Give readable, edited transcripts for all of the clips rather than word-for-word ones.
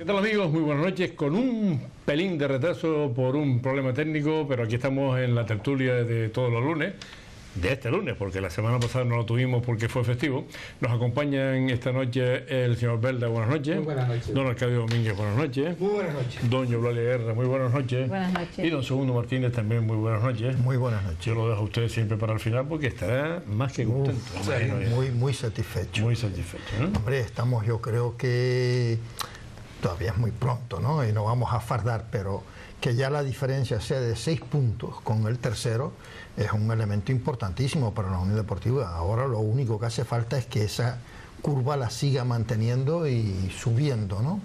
tal amigos? Muy buenas noches, con un pelín de retraso por un problema técnico, pero aquí estamos en la tertulia de todos los lunes, de este lunes, porque la semana pasada no lo tuvimos porque fue festivo. Nos acompañan esta noche el señor Belda, buenas noches. Muy buenas noches. Don Arcadio Domínguez, buenas noches. Muy buenas noches. Doña Eulalia Guerra, muy buenas noches. Buenas noches. Y don Segundo Martínez también, muy buenas noches. Muy buenas noches. Yo lo dejo a usted siempre para el final porque estará más que contento. Muy satisfecho. Muy satisfecho, ¿no? Hombre, estamos, yo creo que todavía es muy pronto, ¿no? Y no vamos a fardar, pero que ya la diferencia sea de 6 puntos con el tercero es un elemento importantísimo para la Unión Deportiva. Ahora lo único que hace falta es que esa curva la siga manteniendo y subiendo, ¿no?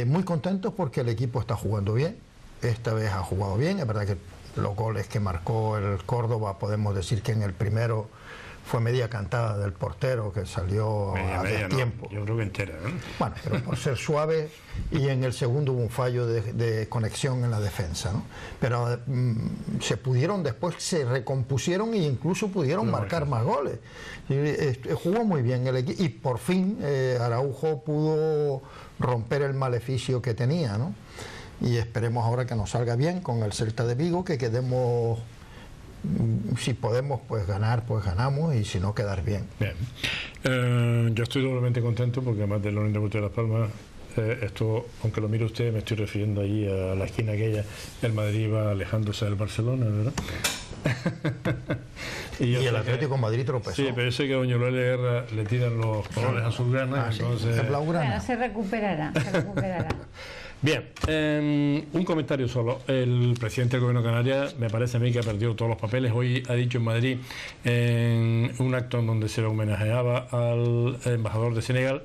Muy contentos porque el equipo está jugando bien. Esta vez ha jugado bien. Es verdad que los goles que marcó el Córdoba, podemos decir que en el primero fue media cantada del portero que salió a tiempo. No, yo creo que entera, ¿eh? Bueno, pero por ser suave, y en el segundo hubo un fallo de conexión en la defensa, ¿no? Pero después se recompusieron e incluso pudieron marcar más goles. Jugó muy bien el equipo y por fin Araujo pudo romper el maleficio que tenía, ¿no? Y esperemos ahora que nos salga bien con el Celta de Vigo, que quedemos... Si podemos pues ganar, pues ganamos, y si no, quedar bien. Bien. Yo estoy doblemente contento porque además de la Unión Deportiva de Las Palmas, esto, aunque lo mire usted, me estoy refiriendo ahí a la esquina aquella, el Madrid va alejándose del Barcelona, ¿verdad? y el Atlético de Madrid tropezó. Sí, pero yo sé que a doña Eulalia Guerra le tiran los colores azulgranas, entonces... Sí, bueno, se recuperará, se recuperará. Bien, un comentario solo. El presidente del Gobierno de Canarias me parece a mí que ha perdido todos los papeles. Hoy ha dicho en Madrid, en un acto en donde se le homenajeaba al embajador de Senegal,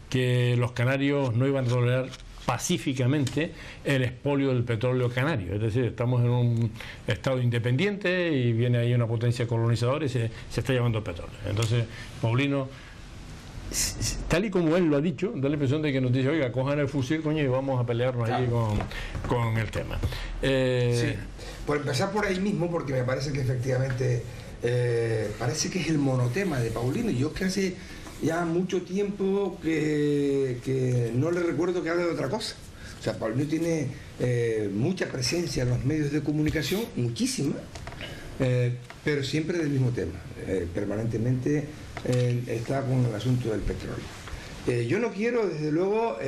que los canarios no iban a tolerar pacíficamente el expolio del petróleo canario. Es decir, estamos en un estado independiente y viene ahí una potencia colonizadora y se está llevando el petróleo. Entonces, Paulino, tal y como él lo ha dicho, da la impresión de que nos dice, oiga, cojan el fusil, coño, y vamos a pelearnos ahí con el tema. Sí, por empezar por ahí mismo, porque me parece que efectivamente parece que es el monotema de Paulino. Yo que hace ya mucho tiempo que no le recuerdo que hable de otra cosa. O sea, Paulino tiene mucha presencia en los medios de comunicación, muchísima, pero siempre del mismo tema. Permanentemente está con el asunto del petróleo. Yo no quiero, desde luego,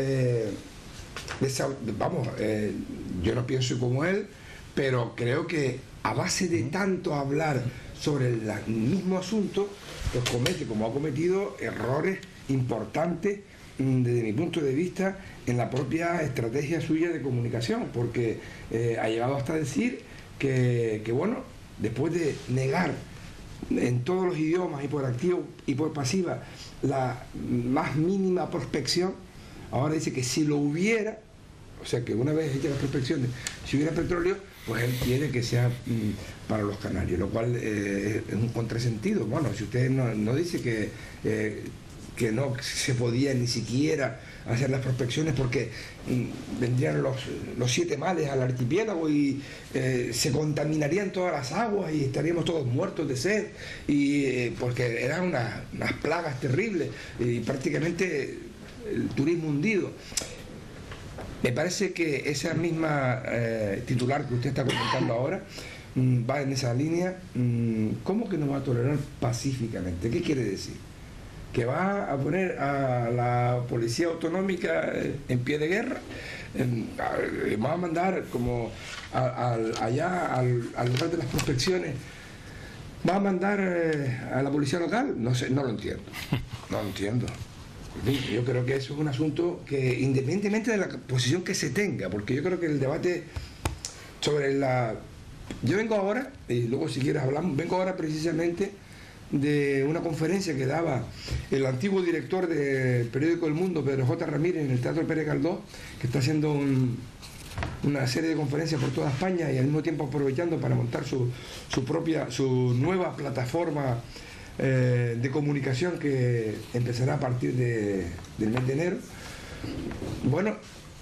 yo no pienso como él, pero creo que a base de tanto hablar sobre el mismo asunto, pues comete, como ha cometido, errores importantes desde mi punto de vista en la propia estrategia suya de comunicación, porque ha llegado hasta decir que bueno, después de negar en todos los idiomas y por activa y por pasiva la más mínima prospección, ahora dice que si lo hubiera, o sea que una vez hechas las prospecciones, si hubiera petróleo, pues él quiere que sea para los canarios, lo cual es un contrasentido. Bueno, si usted no dice que no se podía ni siquiera hacer las prospecciones porque vendrían los 7 males al archipiélago y se contaminarían todas las aguas y estaríamos todos muertos de sed, y porque eran unas plagas terribles y prácticamente el turismo hundido. Me parece que esa misma titular que usted está comentando ahora va en esa línea. ¿Cómo que no va a tolerar pacíficamente? ¿Qué quiere decir? ¿Que va a poner a la policía autonómica en pie de guerra? ¿Va a mandar como allá al lugar de las prospecciones? ¿Va a mandar a la policía local? No sé, no lo entiendo. No lo entiendo. Yo creo que eso es un asunto que, independientemente de la posición que se tenga, porque yo creo que el debate sobre yo vengo ahora, y luego si quieres hablamos, vengo ahora precisamente de una conferencia que daba el antiguo director del periódico El Mundo, Pedro J. Ramírez, en el Teatro Pérez Galdós, que está haciendo una serie de conferencias por toda España y al mismo tiempo aprovechando para montar su nueva plataforma de comunicación que empezará a partir del mes de enero. Bueno,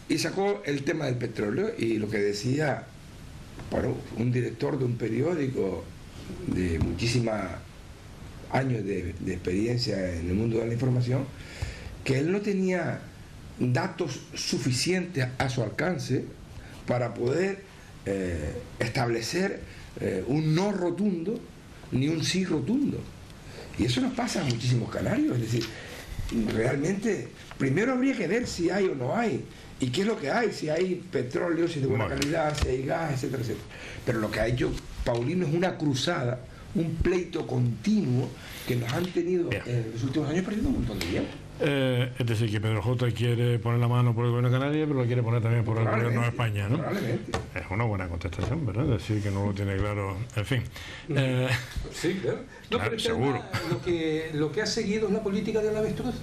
y sacó el tema del petróleo y lo que decía, bueno, un director de un periódico de muchísimos años de experiencia en el mundo de la información, que él no tenía datos suficientes a su alcance para poder establecer un no rotundo ni un sí rotundo. Y eso nos pasa a muchísimos canarios. Es decir, realmente primero habría que ver si hay o no hay, y qué es lo que hay, si hay petróleo, si es de buena calidad, si hay gas, etcétera, etcétera. Pero lo que ha hecho Paulino es una cruzada, un pleito continuo que nos han tenido en los últimos años perdiendo un montón de tiempo. Es decir, que Pedro J quiere poner la mano por el gobierno de Canarias, pero lo quiere poner también por el gobierno de España, ¿no? Probablemente. Es una buena contestación, ¿verdad? Decir que no lo tiene claro, en fin. Sí, claro. No, claro, pero seguro. Lo que ha seguido es la política del avestruz.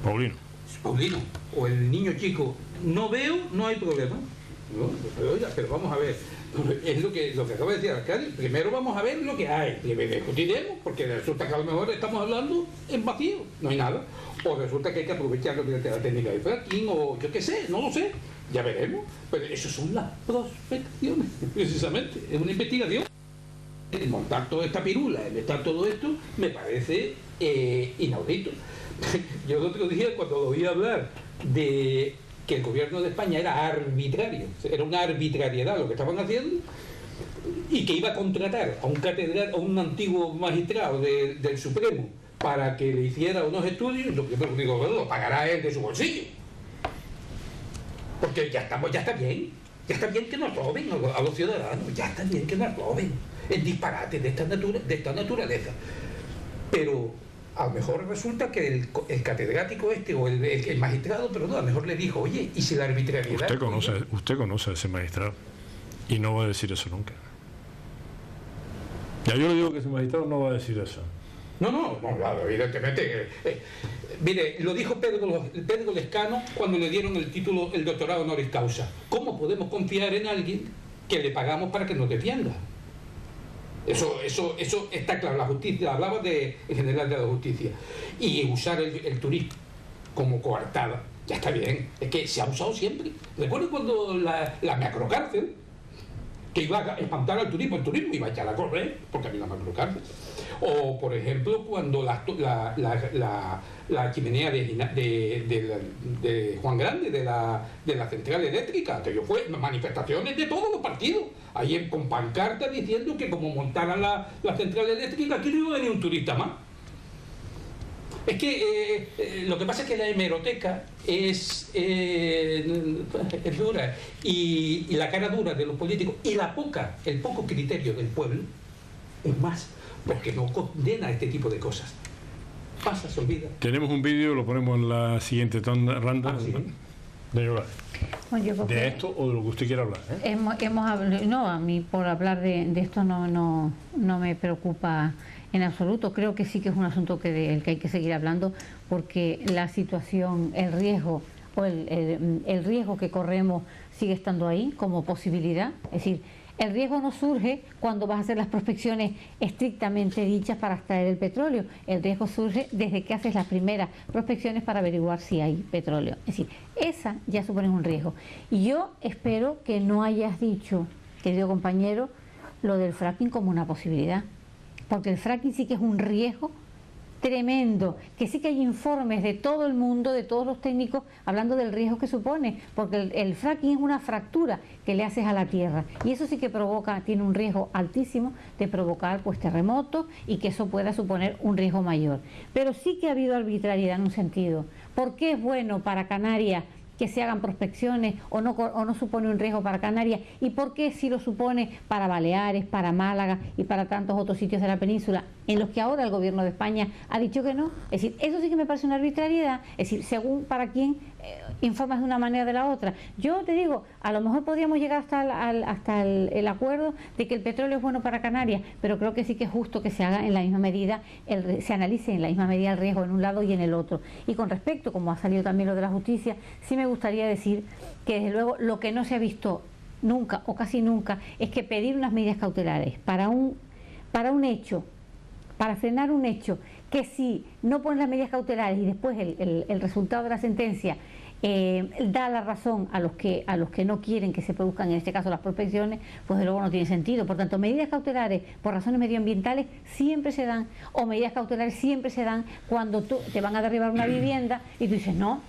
Paulino. Paulino, o el niño chico, no veo, no hay problema. No, pero, oiga, pero vamos a ver, es lo que acaba de decir el alcalde. Primero vamos a ver lo que hay, discutiremos, porque resulta que a lo mejor estamos hablando en vacío, no hay nada. O resulta que hay que aprovechar la técnica de fracking, o yo qué sé, no lo sé, ya veremos. Pero eso son las prospecciones, precisamente, es una investigación. El montar toda esta pirula, el estar todo esto, me parece inaudito. Yo el otro día, cuando lo oí hablar de que el gobierno de España era arbitrario, era una arbitrariedad lo que estaban haciendo, y que iba a contratar a un catedrático, a un antiguo magistrado del Supremo para que le hiciera unos estudios, lo que yo digo, bueno, lo pagará él de su bolsillo. Porque ya está bien que nos roben a los ciudadanos, ya está bien que nos roben el disparate de esta naturaleza. Pero a lo mejor resulta que el catedrático o el magistrado, pero no, a lo mejor le dijo, oye, ¿y si la arbitrariedad? Usted conoce a ese magistrado y no va a decir eso nunca. Ya yo le digo que ese magistrado no va a decir eso. No, claro, evidentemente. Mire, lo dijo Pedro Lescano cuando le dieron el título, el doctorado honoris causa. ¿Cómo podemos confiar en alguien que le pagamos para que nos defienda? Eso está claro. La justicia, hablaba en general de la justicia. Y usar el turismo como coartada, ya está bien. Es que se ha usado siempre. Recuerdo cuando la macrocárcel, que iba a espantar al turismo, el turismo iba a echar a correr, porque había una macrocárcel. O, por ejemplo, cuando la chimenea de Juan Grande, de la central eléctrica, que fue manifestaciones de todos los partidos, ahí con pancartas diciendo que como montaran la central eléctrica, aquí no iba a venir un turista más. Es que lo que pasa es que la hemeroteca es dura, y la cara dura de los políticos y el poco criterio del pueblo es más, porque no condena este tipo de cosas. Pasa, se olvida. Tenemos un vídeo, lo ponemos en la siguiente ronda. ¿Sí? De llorar. Bueno, ¿De esto o de lo que usted quiera hablar? No, a mí por hablar de esto no me preocupa en absoluto. Creo que sí que es un asunto del que hay que seguir hablando, porque la situación, el riesgo o el riesgo que corremos sigue estando ahí como posibilidad. Es decir, el riesgo no surge cuando vas a hacer las prospecciones estrictamente dichas para extraer el petróleo. El riesgo surge desde que haces las primeras prospecciones para averiguar si hay petróleo. Es decir, esa ya supone un riesgo. Y yo espero que no hayas dicho, querido compañero, lo del fracking como una posibilidad. Porque el fracking sí que es un riesgo tremendo, que sí que hay informes de todo el mundo, de todos los técnicos, hablando del riesgo que supone, porque el fracking es una fractura que le haces a la tierra, y eso sí que tiene un riesgo altísimo de provocar terremotos, y que eso pueda suponer un riesgo mayor. Pero sí que ha habido arbitrariedad en un sentido. ¿Por qué es bueno para Canarias que se hagan prospecciones o no supone un riesgo para Canarias? ¿Y por qué sí lo supone para Baleares, para Málaga y para tantos otros sitios de la península, en los que ahora el gobierno de España ha dicho que no? Es decir, eso sí que me parece una arbitrariedad. Es decir, según para quién informas de una manera o de la otra. Yo te digo, a lo mejor podríamos llegar hasta el acuerdo de que el petróleo es bueno para Canarias, pero creo que sí que es justo que se haga en la misma medida, se analice en la misma medida el riesgo en un lado y en el otro. Y con respecto, como ha salido también lo de la justicia, sí me gustaría decir que desde luego lo que no se ha visto nunca o casi nunca es que pedir unas medidas cautelares para un hecho, para frenar un hecho, que si no pones las medidas cautelares y después el resultado de la sentencia da la razón a los que no quieren que se produzcan, en este caso las prospecciones, pues de luego no tiene sentido. Por tanto, medidas cautelares por razones medioambientales siempre se dan, o medidas cautelares siempre se dan cuando te van a derribar una vivienda y tú dices no,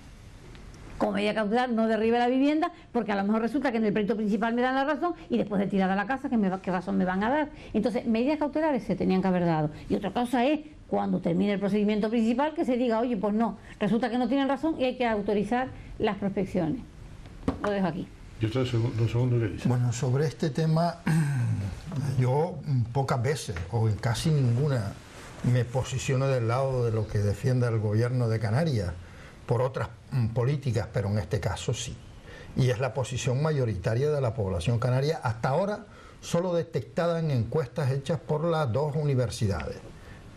Como medida cautelar, no derribe la vivienda, porque a lo mejor resulta que en el pleito principal me dan la razón y después de tirada a la casa, ¿qué razón me van a dar? Entonces, medidas cautelares se tenían que haber dado. Y otra cosa es, cuando termine el procedimiento principal, que se diga, oye, pues no, resulta que no tienen razón y hay que autorizar las prospecciones. Lo dejo aquí. Yo estoy dos segundos que dice. Bueno, sobre este tema, yo pocas veces, o en casi ninguna, me posiciono del lado de lo que defiende el gobierno de Canarias por otras políticas, pero en este caso sí. Y es la posición mayoritaria de la población canaria, hasta ahora solo detectada en encuestas hechas por las dos universidades.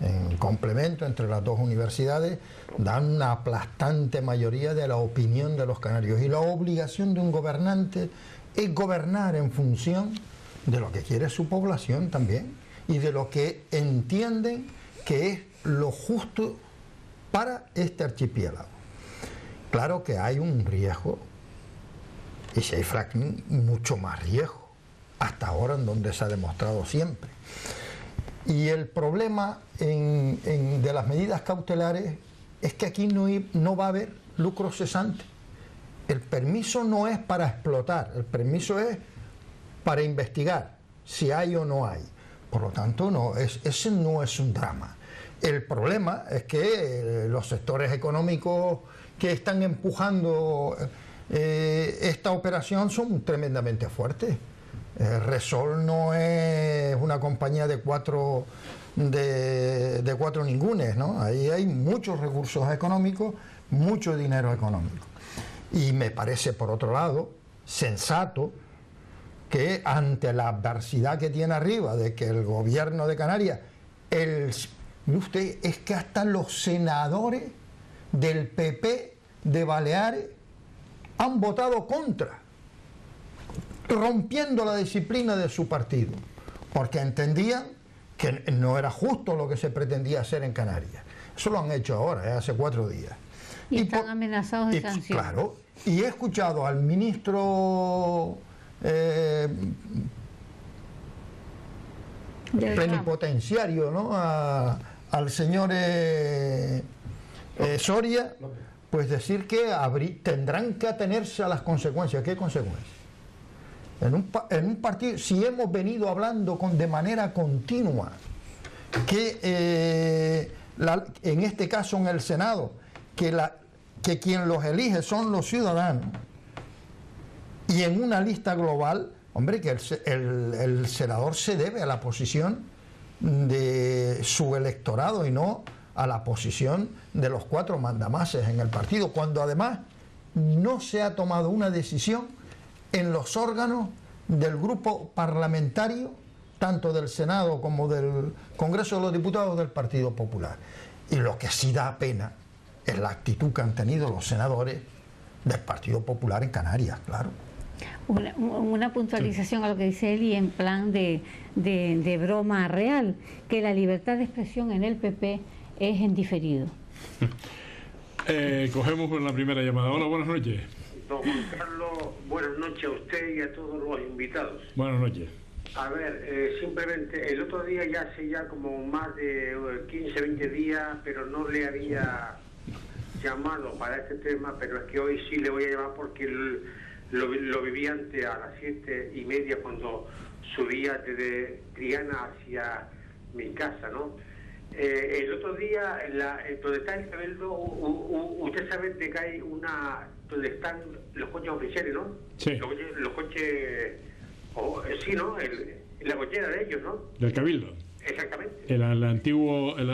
En complemento entre las dos universidades dan una aplastante mayoría de la opinión de los canarios. Y la obligación de un gobernante es gobernar en función de lo que quiere su población también y de lo que entienden que es lo justo para este archipiélago. Claro que hay un riesgo, y si hay fracking, mucho más riesgo, hasta ahora en donde se ha demostrado siempre. Y el problema de las medidas cautelares es que aquí no va a haber lucro cesante. El permiso no es para explotar, el permiso es para investigar si hay o no hay. Por lo tanto, ese no es un drama. El problema es que los sectores económicos que están empujando esta operación son tremendamente fuertes. Resol no es una compañía de cuatro ningunes, ¿no? Ahí hay muchos recursos económicos, mucho dinero económico. Y me parece, por otro lado, sensato que ante la adversidad que tiene arriba de que el gobierno de Canarias, usted, es que hasta los senadores del PP de Baleares han votado contra, rompiendo la disciplina de su partido, porque entendían que no era justo lo que se pretendía hacer en Canarias. Eso lo han hecho ahora, hace 4 días. Y están amenazados de sanciones. Claro, y he escuchado al ministro plenipotenciario, ¿no? Al señor Soria, pues decir que tendrán que atenerse a las consecuencias. ¿Qué consecuencias? En un partido, si hemos venido hablando de manera continua que en este caso en el Senado, que quien los elige son los ciudadanos, y en una lista global, hombre, que el senador se debe a la posición de su electorado y no a la posición de los 4 mandamases en el partido, cuando además no se ha tomado una decisión en los órganos del grupo parlamentario, tanto del Senado como del Congreso de los Diputados del Partido Popular. Y lo que sí da pena es la actitud que han tenido los senadores del Partido Popular en Canarias, claro. Una puntualización a lo que dice él y en plan de broma real, que la libertad de expresión en el PP es en diferido. Cogemos la primera llamada. Hola, buenas noches. Don Juan Carlos, buenas noches a usted y a todos los invitados. Buenas noches. A ver, simplemente el otro día, ya hace ya como más de 15, 20 días, pero no le había llamado para este tema, pero es que hoy sí le voy a llamar porque lo viví antes a las 7:30 cuando subía desde Triana hacia mi casa, ¿no? El otro día, donde está el Cabildo, usted sabe de que hay donde están los coches oficiales, ¿no? Sí. Los coches, sí, ¿no? La cochera de ellos, ¿no? Del Cabildo. Exactamente. El antiguo. En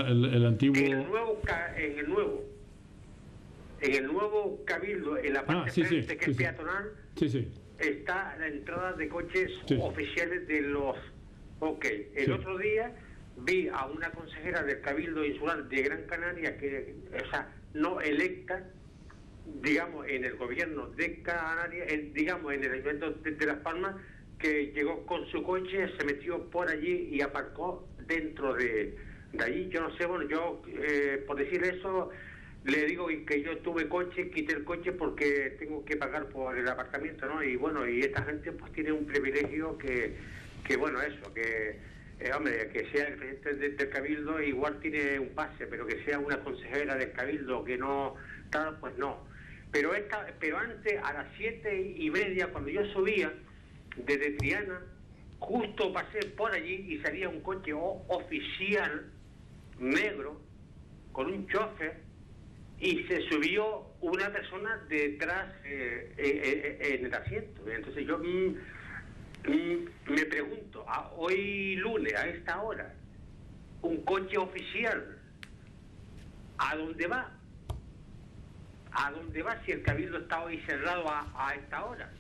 el nuevo Cabildo, en la parte frente, que es peatonal, sí. está la entrada de coches oficiales de los... El otro día vi a una consejera del Cabildo Insular de Gran Canaria, no electa, digamos, en el gobierno de Canarias, digamos, en el Ayuntamiento de Las Palmas, que llegó con su coche, se metió por allí y aparcó dentro de allí. Yo no sé, bueno, yo, por decir eso, le digo que yo tuve coche, quité el coche porque tengo que pagar por el aparcamiento, ¿no? Y bueno, y esta gente pues tiene un privilegio que bueno, eso, hombre, que sea el presidente del Cabildo igual tiene un pase, pero que sea una consejera del Cabildo que no, tal, pues no. pero antes, a las 7:30, cuando yo subía desde Triana, justo pasé por allí y salía un coche oficial negro con un chofer y se subió una persona detrás en el asiento. Entonces yo me pregunto, hoy lunes a esta hora, un coche oficial, ¿a dónde va? ¿A dónde va si el Cabildo está hoy cerrado a esta hora?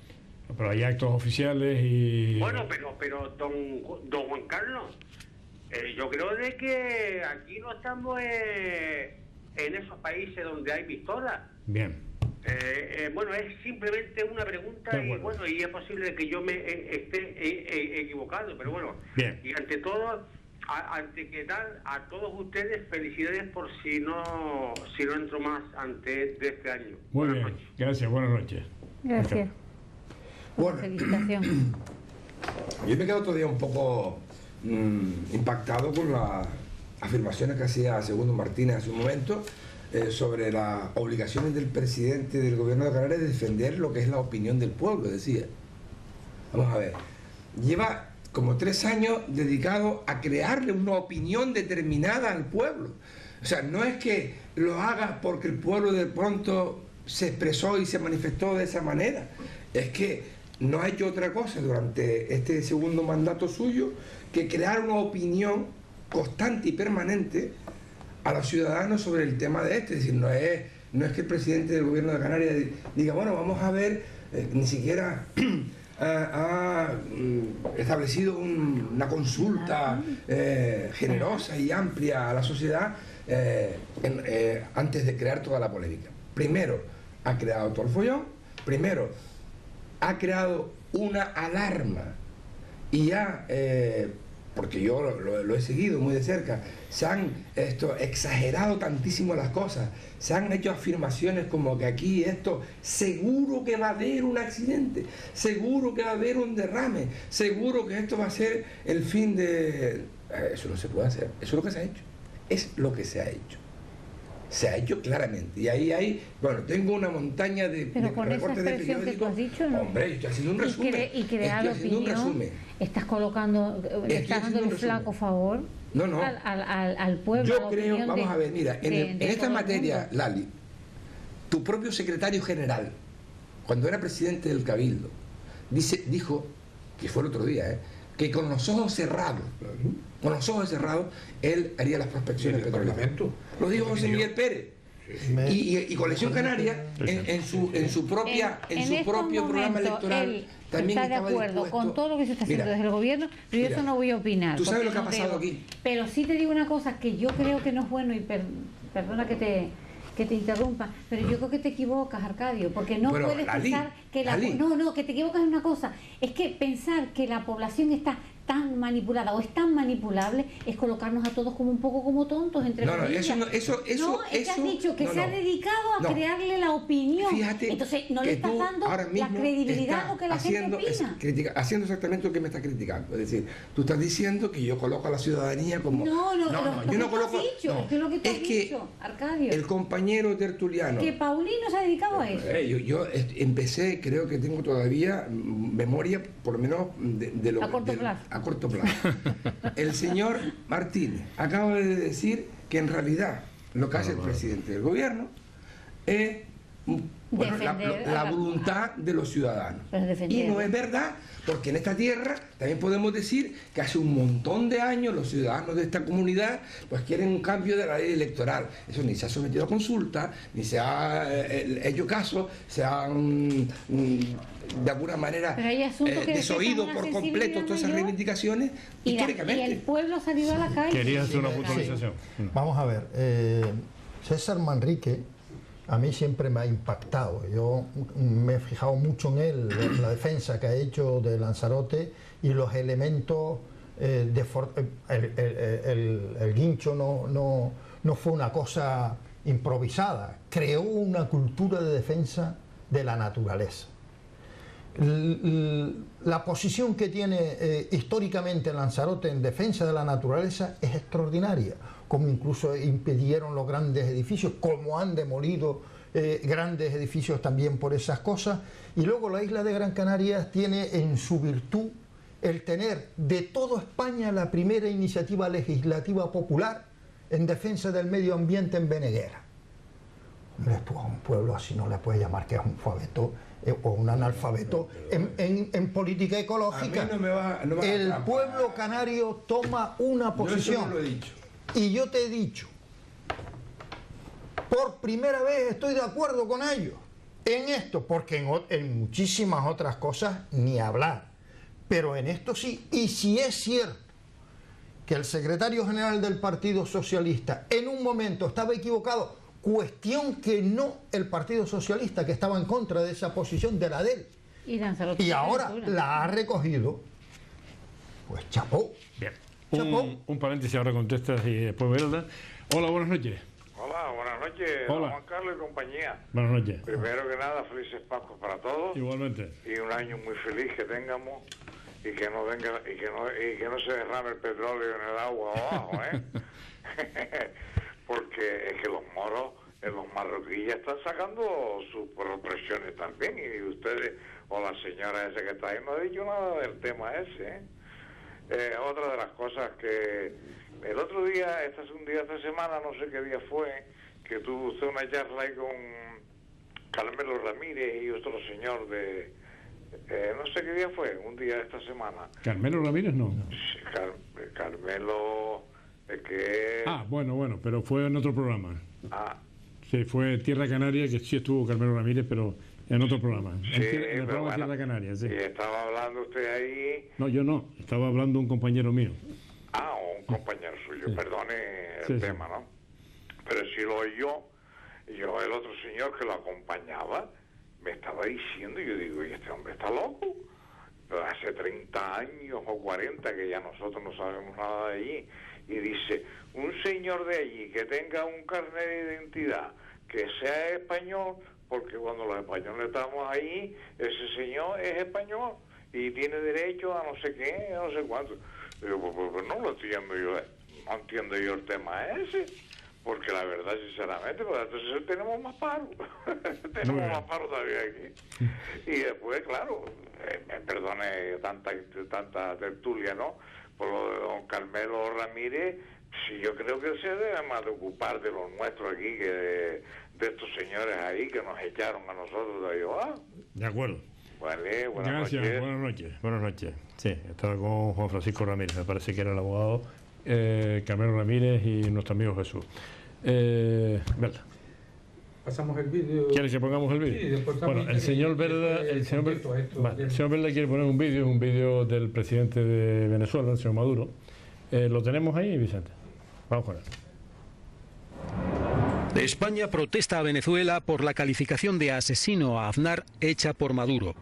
Pero hay actos oficiales y... Bueno, pero don Juan Carlos, yo creo de que aquí no estamos en esos países donde hay pistolas. Bien. Bueno, es simplemente una pregunta y bueno, y es posible que yo me esté equivocado, pero bueno. Bien. Y ante todo, ante que tal, a todos ustedes felicidades por si no entro más antes de este año. Muy buenas bien, noches. Gracias, buenas noches. Gracias. Bueno, Felicitación. yo me quedo todavía un poco impactado con las afirmaciones que hacía Segundo Martínez hace un momento sobre las obligaciones del presidente del gobierno de Canarias de defender lo que es la opinión del pueblo, decía. Vamos a ver, lleva como 3 años dedicado a crearle una opinión determinada al pueblo. O sea, no es que lo haga porque el pueblo de pronto se expresó y se manifestó de esa manera, es que no ha hecho otra cosa durante este segundo mandato suyo que crear una opinión constante y permanente a los ciudadanos sobre el tema de este. Es decir, no es que el presidente del gobierno de Canarias diga, bueno, vamos a ver, ni siquiera ha establecido una consulta generosa y amplia a la sociedad antes de crear toda la polémica. Primero, ha creado todo el follón. Primero, ha creado una alarma y ya, porque yo lo he seguido muy de cerca, se han exagerado tantísimo las cosas, se han hecho afirmaciones como que aquí seguro que va a haber un accidente, seguro que va a haber un derrame, seguro que esto va a ser el fin de... Eso no se puede hacer, eso es lo que se ha hecho, es lo que se ha hecho. Se ha hecho claramente. Y ahí hay, bueno, tengo una montaña de pero con esa expresión que tú has dicho, ¿no? Hombre, estoy haciendo un resumen. Y crear opinión, estás colocando, estás dando un flaco favor al pueblo. Yo creo, vamos a ver, mira, en esta materia, Lali, tu propio secretario general, cuando era presidente del Cabildo, dijo, que fue el otro día, que con los ojos cerrados, él haría las prospecciones petroleras. Lo dijo José Miguel Pérez. Y Coalición Canaria, en su propio programa electoral, también está de acuerdo con todo lo que se está haciendo desde el gobierno, pero yo eso no voy a opinar. ¿Tú sabes lo que ha pasado aquí? Pero sí te digo una cosa que yo creo que no es bueno, y perdona que te interrumpa, pero yo creo que te equivocas, Arcadio, porque no puedes pensar que que te equivocas en una cosa, es que pensar que la población está tan manipulada o es tan manipulable es colocarnos a todos como un poco como tontos entre comillas. Es que has dicho que se ha dedicado a crearle la opinión. Fíjate, entonces no le estás dando la credibilidad a lo que la gente opina. Haciendo exactamente lo que me está criticando. Es decir, tú estás diciendo que yo coloco a la ciudadanía como... yo no coloco... Es que Arcadio, el compañero tertuliano... Que Paulino se ha dedicado a eso. Yo empecé, creo que tengo todavía memoria, por lo menos de lo... A corto plazo. A corto plazo. El señor Martínez acaba de decir que en realidad lo que hace el presidente del gobierno es la voluntad de los ciudadanos. Y no es verdad, porque en esta tierra también podemos decir que hace un montón de años los ciudadanos de esta comunidad pues quieren un cambio de la ley electoral. Eso ni se ha sometido a consulta, ni se ha hecho caso, se han de alguna manera desoído por completo todas esas reivindicaciones históricamente. Y el pueblo ha salido a la calle. Querías hacer una puntualización. Vamos a ver, César Manrique a mí siempre me ha impactado. Yo me he fijado mucho en él, en la defensa que ha hecho de Lanzarote y los elementos el guincho no fue una cosa improvisada, creó una cultura de defensa de la naturaleza. La posición que tiene históricamente Lanzarote en defensa de la naturaleza es extraordinaria, como incluso impidieron los grandes edificios, como han demolido grandes edificios también por esas cosas. Y luego la isla de Gran Canaria tiene en su virtud el tener de toda España la primera iniciativa legislativa popular en defensa del medio ambiente en Beneguera. Hombre, tú a un pueblo así no le puedes llamar que es un alfabeto o un analfabeto en política ecológica. A mí no me va el pueblo canario toma una posición. Yo eso no lo he dicho. Y yo te he dicho, por primera vez estoy de acuerdo con ellos en esto, porque en muchísimas otras cosas ni hablar, pero en esto sí. Y si es cierto que el secretario general del Partido Socialista en un momento estaba equivocado, cuestión que no el Partido Socialista, que estaba en contra de esa posición de la de él, y ahora la ha recogido, pues chapó. Bien. Chapó. Un paréntesis, ahora contestas y después Belda. Hola, buenas noches. Hola, buenas noches, Hola. Juan Carlos y compañía. Buenas noches. Primero que nada, felices Pascuas para todos. Igualmente. Y un año muy feliz que tengamos y que no venga y que no se derrame el petróleo en el agua abajo, ¿eh? Porque es que los moros en los marroquíes están sacando sus progresiones también, y ustedes o la señora esa que está ahí no ha dicho nada del tema ese, otra de las cosas que el otro día, esta semana, no sé qué día fue, que tuvo usted una charla ahí con Carmelo Ramírez y otro señor de no sé qué día fue, un día de esta semana. ¿Carmelo Ramírez no? Sí, Carmelo que... Bueno, pero fue en otro programa. Sí, fue Tierra Canaria, que sí estuvo Carmelo Ramírez, pero en otro programa. Sí, en el programa Tierra Canaria, sí. Y estaba hablando usted ahí... No, yo no, estaba hablando un compañero mío. Un compañero suyo, sí. Perdone el tema, ¿no? Pero si lo oyó, yo el otro señor que lo acompañaba me estaba diciendo, y yo digo, ¿y este hombre está loco? Pero hace 30 años o 40 que ya nosotros no sabemos nada de allí. Y dice, un señor de allí que tenga un carnet de identidad, que sea español, porque cuando los españoles estamos ahí, ese señor es español y tiene derecho a no sé qué, a no sé cuánto. Digo, pues no lo entiendo yo, no entiendo yo el tema ese, porque la verdad, sinceramente, pues entonces tenemos más paro, tenemos más paro todavía aquí. Y después, claro, perdone tanta tertulia, ¿no? Por lo de don Carmelo Ramírez, sí, yo creo que se debe más de ocupar de los nuestros aquí que de estos señores ahí que nos echaron a nosotros de ayudar. De acuerdo. Vale, Gracias, buenas noches. Buenas noches. Sí, estaba con Juan Francisco Ramírez, me parece que era el abogado Carmelo Ramírez y nuestro amigo Jesús. Verda. Pasamos el vídeo. ¿Quieres que pongamos el vídeo? Sí, bueno, el señor Verda, el señor Verda quiere poner un vídeo del presidente de Venezuela, el señor Maduro. ¿Lo tenemos ahí, Vicente? Vamos con él. España protesta a Venezuela por la calificación de asesino a Aznar hecha por Maduro.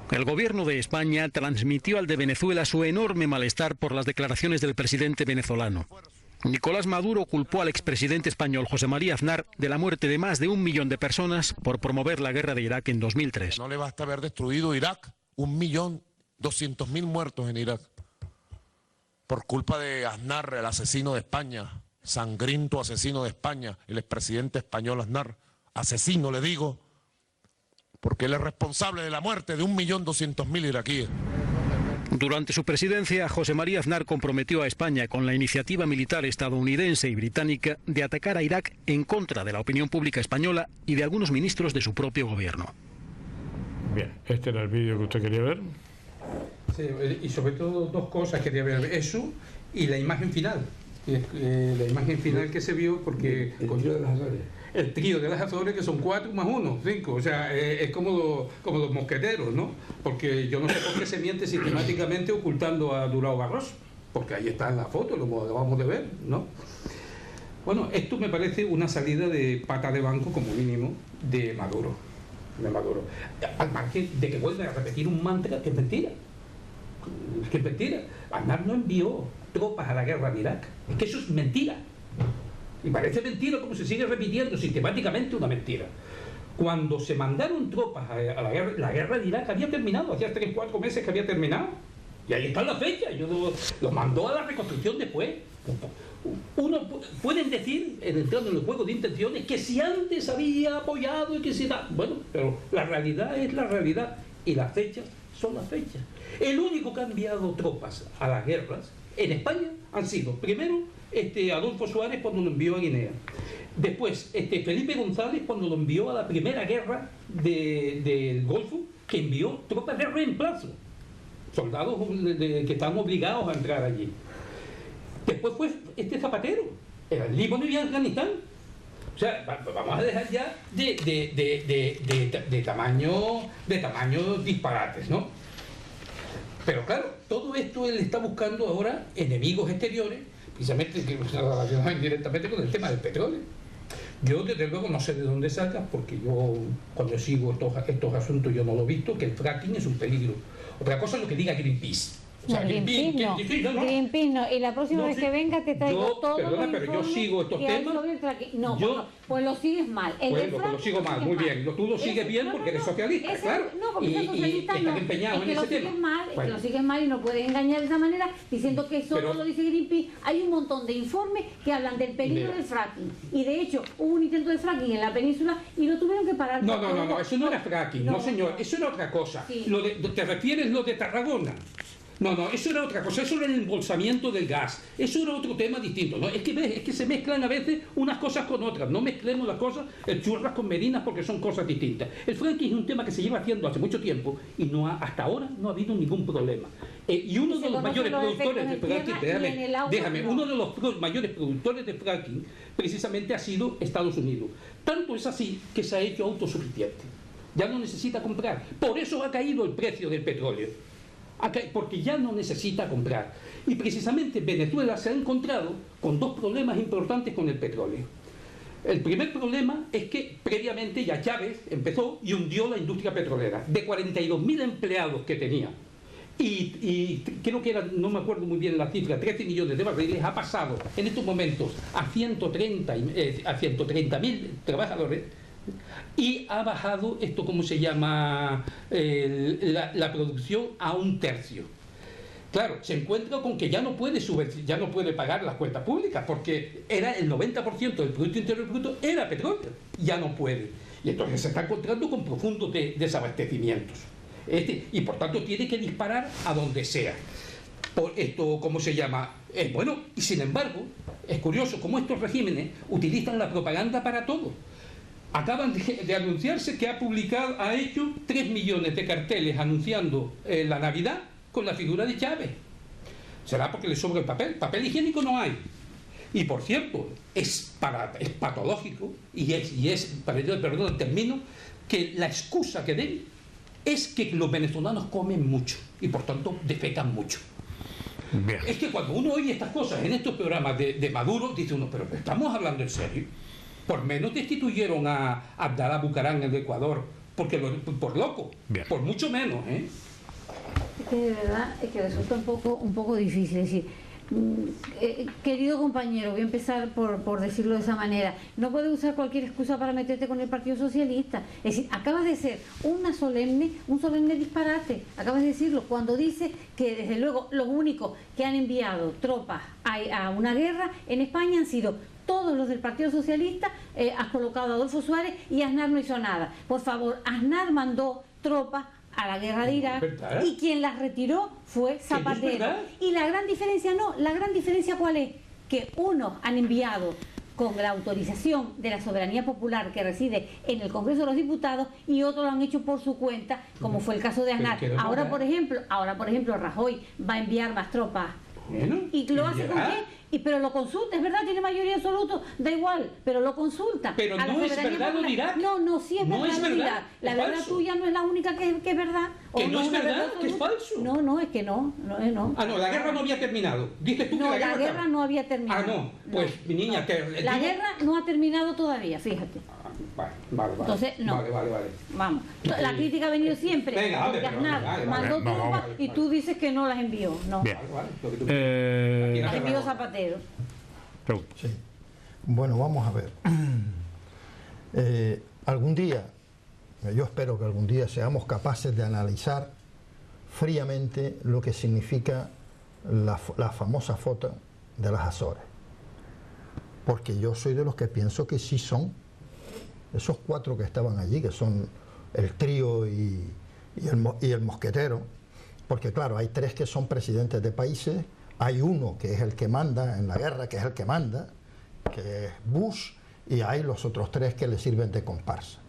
El gobierno de España transmitió al de Venezuela su enorme malestar por las declaraciones del presidente venezolano. Nicolás Maduro culpó al expresidente español José María Aznar de la muerte de más de 1 millón de personas por promover la guerra de Irak en 2003. No le basta haber destruido Irak, 1.200.000 muertos en Irak, por culpa de Aznar, el asesino de España, sangriento asesino de España, el expresidente español Aznar, asesino le digo, porque él es responsable de la muerte de 1.200.000 iraquíes. Durante su presidencia, José María Aznar comprometió a España con la iniciativa militar estadounidense y británica de atacar a Irak en contra de la opinión pública española y de algunos ministros de su propio gobierno. Bien, este era el vídeo que usted quería ver. Sí, y sobre todo dos cosas quería ver, eso y la imagen final. La imagen final que se vio, porque el trío de las Azores. El trío de las Azores, que son 4 más 1, 5, o sea, es como los mosqueteros, ¿no? Porque yo no sé por qué se miente sistemáticamente ocultando a Durão Barroso, porque ahí está en la foto, lo acabamos de ver, ¿no? Bueno, esto me parece una salida de pata de banco, como mínimo, de Maduro. Al margen de que vuelve a repetir un mantra que es mentira. Que es mentira. Aznar no envió tropas a la guerra de Irak. Es que eso es mentira. Y parece mentira como se sigue repitiendo sistemáticamente una mentira. Cuando se mandaron tropas a la guerra de Irak había terminado, hacía 3 o 4 meses que había terminado. Y ahí está la fecha, lo mandó a la reconstrucción después. Uno pueden decir, entrando en el juego de intenciones, que si antes había apoyado y que si da... Bueno, pero la realidad es la realidad y las fechas son las fechas. El único que ha enviado tropas a las guerras en España han sido, primero, Adolfo Suárez cuando lo envió a Guinea. Después, Felipe González cuando lo envió a la primera guerra del Golfo, que envió tropas de reemplazo, soldados que estaban obligados a entrar allí. Después fue Zapatero, era el Líbano y Afganistán. O sea, vamos a dejar ya de tamaño disparates, ¿no? Pero claro, todo esto él está buscando ahora enemigos exteriores, precisamente que se relacionan indirectamente con el tema del petróleo. Yo desde luego no sé de dónde saca, porque yo cuando sigo estos asuntos yo no lo he visto, que el fracking es un peligro. Otra cosa es lo que diga Greenpeace. O sea, Greenpeace no. Y la próxima vez que venga te traigo todo. Perdona, pero yo sigo estos temas. No, pues lo sigues mal. Pues lo sigo mal, muy bien. Tú lo sigues bien porque eres socialista, claro. No, porque eres socialista, estás empeñado en ese tema. Es que lo sigues mal y no puedes engañar de esa manera diciendo que solo lo dice Greenpeace. Hay un montón de informes que hablan del peligro del fracking. Y de hecho, hubo un intento de fracking en la península y lo tuvieron que parar. No, eso no era fracking. No, señor, eso era otra cosa. ¿Te refieres lo de Tarragona? No, eso era otra cosa, eso era el embolsamiento del gas, eso era otro tema distinto, ¿no? Es que se mezclan a veces unas cosas con otras, no mezclemos las cosas, el churras con merinas, porque son cosas distintas. El fracking es un tema que se lleva haciendo hace mucho tiempo y hasta ahora no ha habido ningún problema. Y uno de los mayores productores de fracking, uno de los mayores productores de fracking precisamente ha sido Estados Unidos. Tanto es así que se ha hecho autosuficiente, ya no necesita comprar, por eso ha caído el precio del petróleo. Porque ya no necesita comprar. Y precisamente Venezuela se ha encontrado con dos problemas importantes con el petróleo. El primer problema es que previamente ya Chávez empezó y hundió la industria petrolera. De 42.000 empleados que tenía, y creo que era, no me acuerdo muy bien la cifra, 13 millones de barriles, ha pasado en estos momentos a 130.000 trabajadores. Y ha bajado esto, ¿cómo se llama? La producción a 1/3. Claro, se encuentra con que ya no puede pagar las cuentas públicas, porque era el 90% del Producto Interior Bruto era petróleo, ya no puede. Y entonces se está encontrando con profundos desabastecimientos. Y por tanto tiene que disparar a donde sea. Por esto, ¿cómo se llama? Bueno, y sin embargo, es curioso cómo estos regímenes utilizan la propaganda para todo. Acaban de anunciarse que ha hecho 3 millones de carteles anunciando la Navidad con la figura de Chávez. Será porque le sobra el papel. Papel higiénico no hay. Y por cierto, es patológico y es perdón el término, que la excusa que den es que los venezolanos comen mucho y por tanto defecan mucho. Bien. Es que cuando uno oye estas cosas en estos programas de Maduro, dice uno, pero ¿estamos hablando en serio? Por menos destituyeron a Abdalá Bucaram en el Ecuador, por loco. Bien. Por mucho menos, ¿eh? Es que de verdad es que resulta un poco difícil. Es decir, querido compañero, voy a empezar por decirlo de esa manera, no puedes usar cualquier excusa para meterte con el Partido Socialista. Es decir, acabas de ser un solemne disparate, acabas de decirlo, cuando dices que desde luego los únicos que han enviado tropas a una guerra en España han sido todos los del Partido Socialista. Has colocado a Adolfo Suárez y Aznar no hizo nada. Por favor, Aznar mandó tropas a la guerra de Irak, ¿verdad? Y quien las retiró fue Zapatero. Y la gran diferencia ¿cuál es? Que unos han enviado con la autorización de la soberanía popular que reside en el Congreso de los Diputados y otros lo han hecho por su cuenta, como fue el caso de Aznar. Ahora, por ejemplo, Rajoy va a enviar más tropas. Bueno, ¿y lo hace con qué? Pero lo consulta, es verdad, tiene mayoría absoluta, da igual, pero lo consulta. Pero no es verdad lo de Irak. No, sí es verdad lo de Irak. La verdad tuya no es la única que es verdad. Que no es verdad, que es falso. No, es que no. Ah, no, la guerra no había terminado. Dices tú que la guerra no había terminado. Ah, no, pues mi niña, que... La guerra no ha terminado todavía, fíjate. Vale. Entonces, no. Vale. Vamos. La crítica ha venido siempre. Venga, porque Aznar mandó tropas y tú dices que no las envió. No. Bien. Las envió Zapatero. Sí. Bueno, vamos a ver. Algún día, yo espero que algún día seamos capaces de analizar fríamente lo que significa la famosa foto de las Azores. Porque yo soy de los que pienso que sí son esos 4 que estaban allí, que son el trío y el mosquetero, porque claro, hay 3 que son presidentes de países, hay uno que es el que manda en la guerra, que es el que manda, que es Bush, y hay los otros 3 que le sirven de comparsa.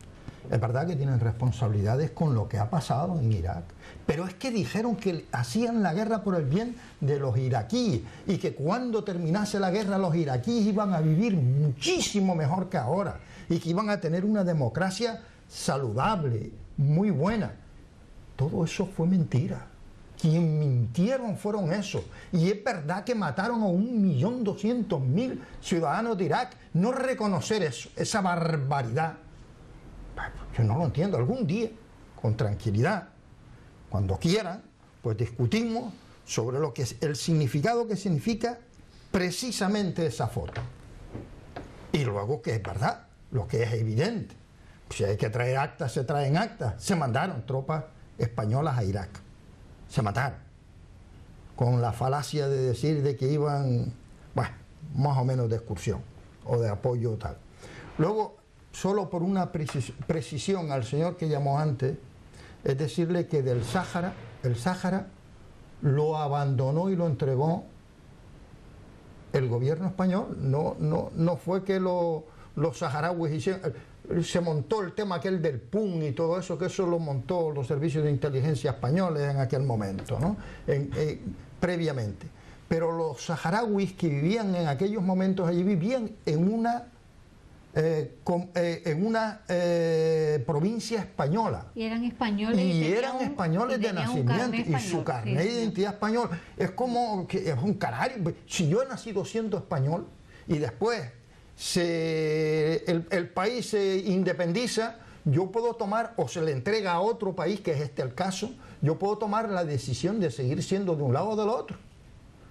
Es verdad que tienen responsabilidades con lo que ha pasado en Irak, pero es que dijeron que hacían la guerra por el bien de los iraquíes y que cuando terminase la guerra los iraquíes iban a vivir muchísimo mejor que ahora y que iban a tener una democracia saludable, muy buena. Todo eso fue mentira. Quien mintieron fueron esos. Y es verdad que mataron a 1.200.000 ciudadanos de Irak. No reconocer eso, esa barbaridad, yo no lo entiendo. Algún día, con tranquilidad, cuando quieran, pues discutimos sobre lo que es el significado que significa precisamente esa foto. Y luego que es verdad, lo que es evidente. Si hay que traer actas, se traen actas. Se mandaron tropas españolas a Irak. Se mataron. Con la falacia de decir de que iban, bueno, más o menos de excursión o de apoyo tal. Luego, solo por una precisión al señor que llamó antes, es decirle que del Sáhara, el Sáhara lo abandonó y lo entregó el gobierno español. No fue que los saharauis hicieron, se montó el tema aquel del PUN y todo eso, que eso lo montó los servicios de inteligencia españoles en aquel momento, ¿no? Previamente. Pero los saharauis que vivían en aquellos momentos allí vivían en una provincia española. Y eran españoles. Y eran españoles de nacimiento. Y su carnet de identidad español. Es como que es un canario. Si yo he nacido siendo español y después el país se independiza, yo puedo tomar, o se le entrega a otro país, que es este el caso, yo puedo tomar la decisión de seguir siendo de un lado o del otro.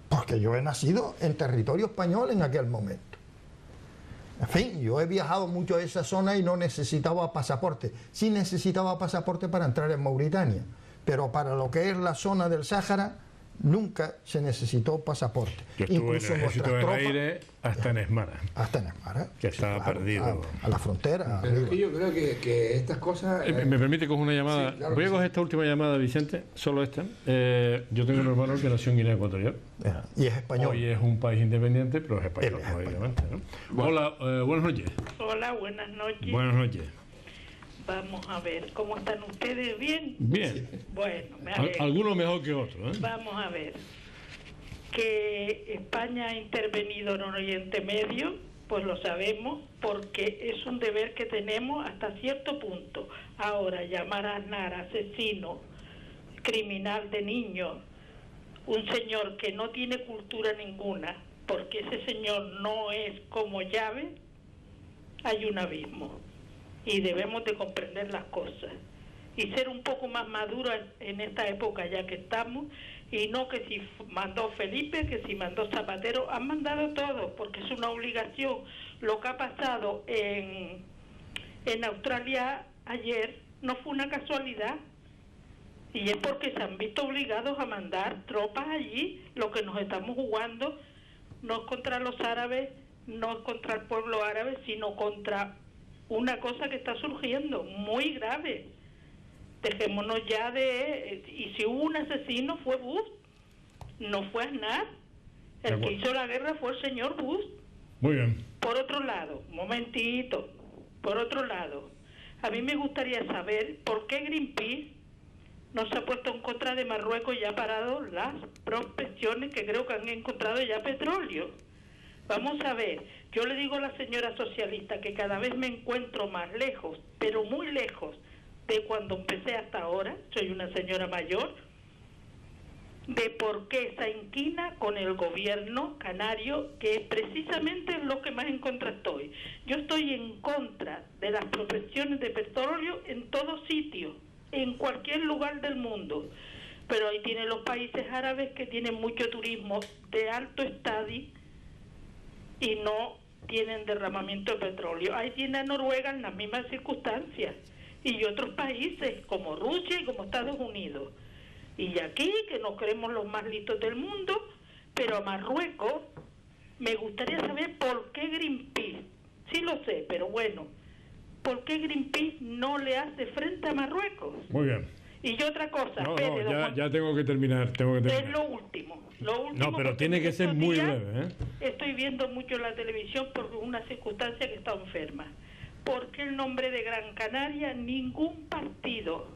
Porque yo he nacido en territorio español en aquel momento. En fin, yo he viajado mucho a esa zona y no necesitaba pasaporte. Sí necesitaba pasaporte para entrar en Mauritania, pero para lo que es la zona del Sáhara, nunca se necesitó pasaporte. Yo estuve incluso en el ejército del aire hasta en Esmara. Hasta en Esmara. Que estaba claro, perdido. A la frontera. Pero es que yo creo que estas cosas... ¿Me permite coger una llamada? Sí, claro. Voy a coger esta última llamada, Vicente, solo esta. Yo tengo un hermano que nació en Guinea Ecuatorial. Y es español. Hoy es un país independiente, pero es español, obviamente, ¿no? Bueno. Hola, buenas noches. Hola, buenas noches. Buenas noches. Vamos a ver, ¿cómo están ustedes? ¿Bien? Bien. Bueno, me algunos mejor que otros, ¿eh? Vamos a ver. Que España ha intervenido en Oriente Medio, pues lo sabemos, porque es un deber que tenemos hasta cierto punto. Ahora, llamar a Aznar asesino, criminal de niños, un señor que no tiene cultura ninguna, porque ese señor no es como llave, hay un abismo. Y debemos de comprender las cosas y ser un poco más maduros en esta época ya que estamos, y no que si mandó Felipe, que si mandó Zapatero, han mandado todos, porque es una obligación. Lo que ha pasado en Australia ayer no fue una casualidad, y es porque se han visto obligados a mandar tropas allí. Lo que nos estamos jugando no es contra los árabes, no es contra el pueblo árabe, sino contra una cosa que está surgiendo muy grave. Dejémonos ya de... Y si hubo un asesino fue Bush, no fue Aznar. El que hizo la guerra fue el señor Bush. Muy bien. Por otro lado, momentito, por otro lado, a mí me gustaría saber por qué Greenpeace no se ha puesto en contra de Marruecos y ha parado las prospecciones que creo que han encontrado ya petróleo. Vamos a ver, yo le digo a la señora socialista que cada vez me encuentro más lejos, pero muy lejos, de cuando empecé hasta ahora, soy una señora mayor, de por qué se inquina con el gobierno canario, que precisamente es lo que más en contra estoy. Yo estoy en contra de las prospecciones de petróleo en todo sitio, en cualquier lugar del mundo, pero ahí tienen los países árabes que tienen mucho turismo de alto estadio y no tienen derramamiento de petróleo. Ahí tiene a Noruega en las mismas circunstancias, y otros países como Rusia y como Estados Unidos. Y aquí, que nos creemos los más listos del mundo, pero a Marruecos me gustaría saber por qué Greenpeace, sí lo sé, pero bueno, ¿por qué Greenpeace no le hace frente a Marruecos? Muy bien. Y otra cosa, ya tengo que terminar. Es lo último. No, pero tiene que ser muy breve, ¿eh? Estoy viendo mucho la televisión por una circunstancia que está enferma. ¿Por qué el nombre de Gran Canaria? Ningún partido,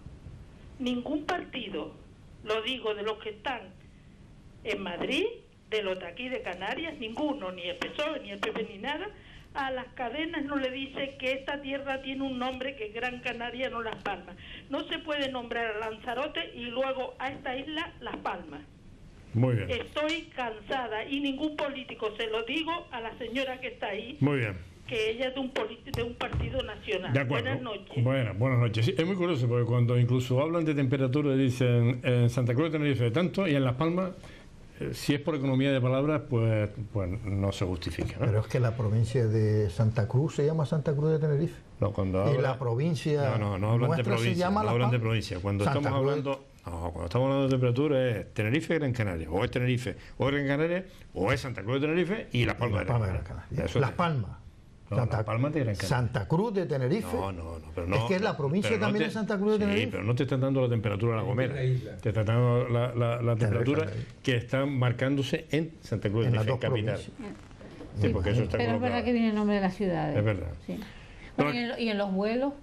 lo digo de los que están en Madrid, de los de aquí de Canarias, ninguno, ni el PSOE, ni el PP, ni nada, a las cadenas no le dice que esta tierra tiene un nombre que es Gran Canaria, no Las Palmas. No se puede nombrar a Lanzarote y luego a esta isla Las Palmas. Muy bien. Estoy cansada y ningún político, se lo digo a la señora que está ahí. Muy bien. Que ella es de un partido nacional. De acuerdo. Buenas noches. Buenas noches. Sí, es muy curioso porque cuando incluso hablan de temperatura dicen en Santa Cruz de Tenerife tanto y en Las Palmas, si es por economía de palabras, pues no se justifica, ¿no? Pero es que la provincia de Santa Cruz se llama Santa Cruz de Tenerife. No, cuando y la provincia no hablan de provincia, se llama no hablan de provincia. Cuando estamos hablando de temperatura es Tenerife, Gran Canaria, o es Tenerife, o es Gran Canaria, o es Santa Cruz de Tenerife y Las Palmas de Gran Canaria. Las Palmas. Las Palmas de Gran Canaria. Santa Cruz de Tenerife. Pero no. Es que es la provincia también de Santa Cruz de Tenerife. Sí, pero no te están dando la temperatura de La Gomera. Te están dando la temperatura que está marcándose en Santa Cruz de Tenerife, capital. Sí, porque eso está pero es verdad que viene el nombre de la ciudad. Es verdad. Sí. Bueno, y en los vuelos.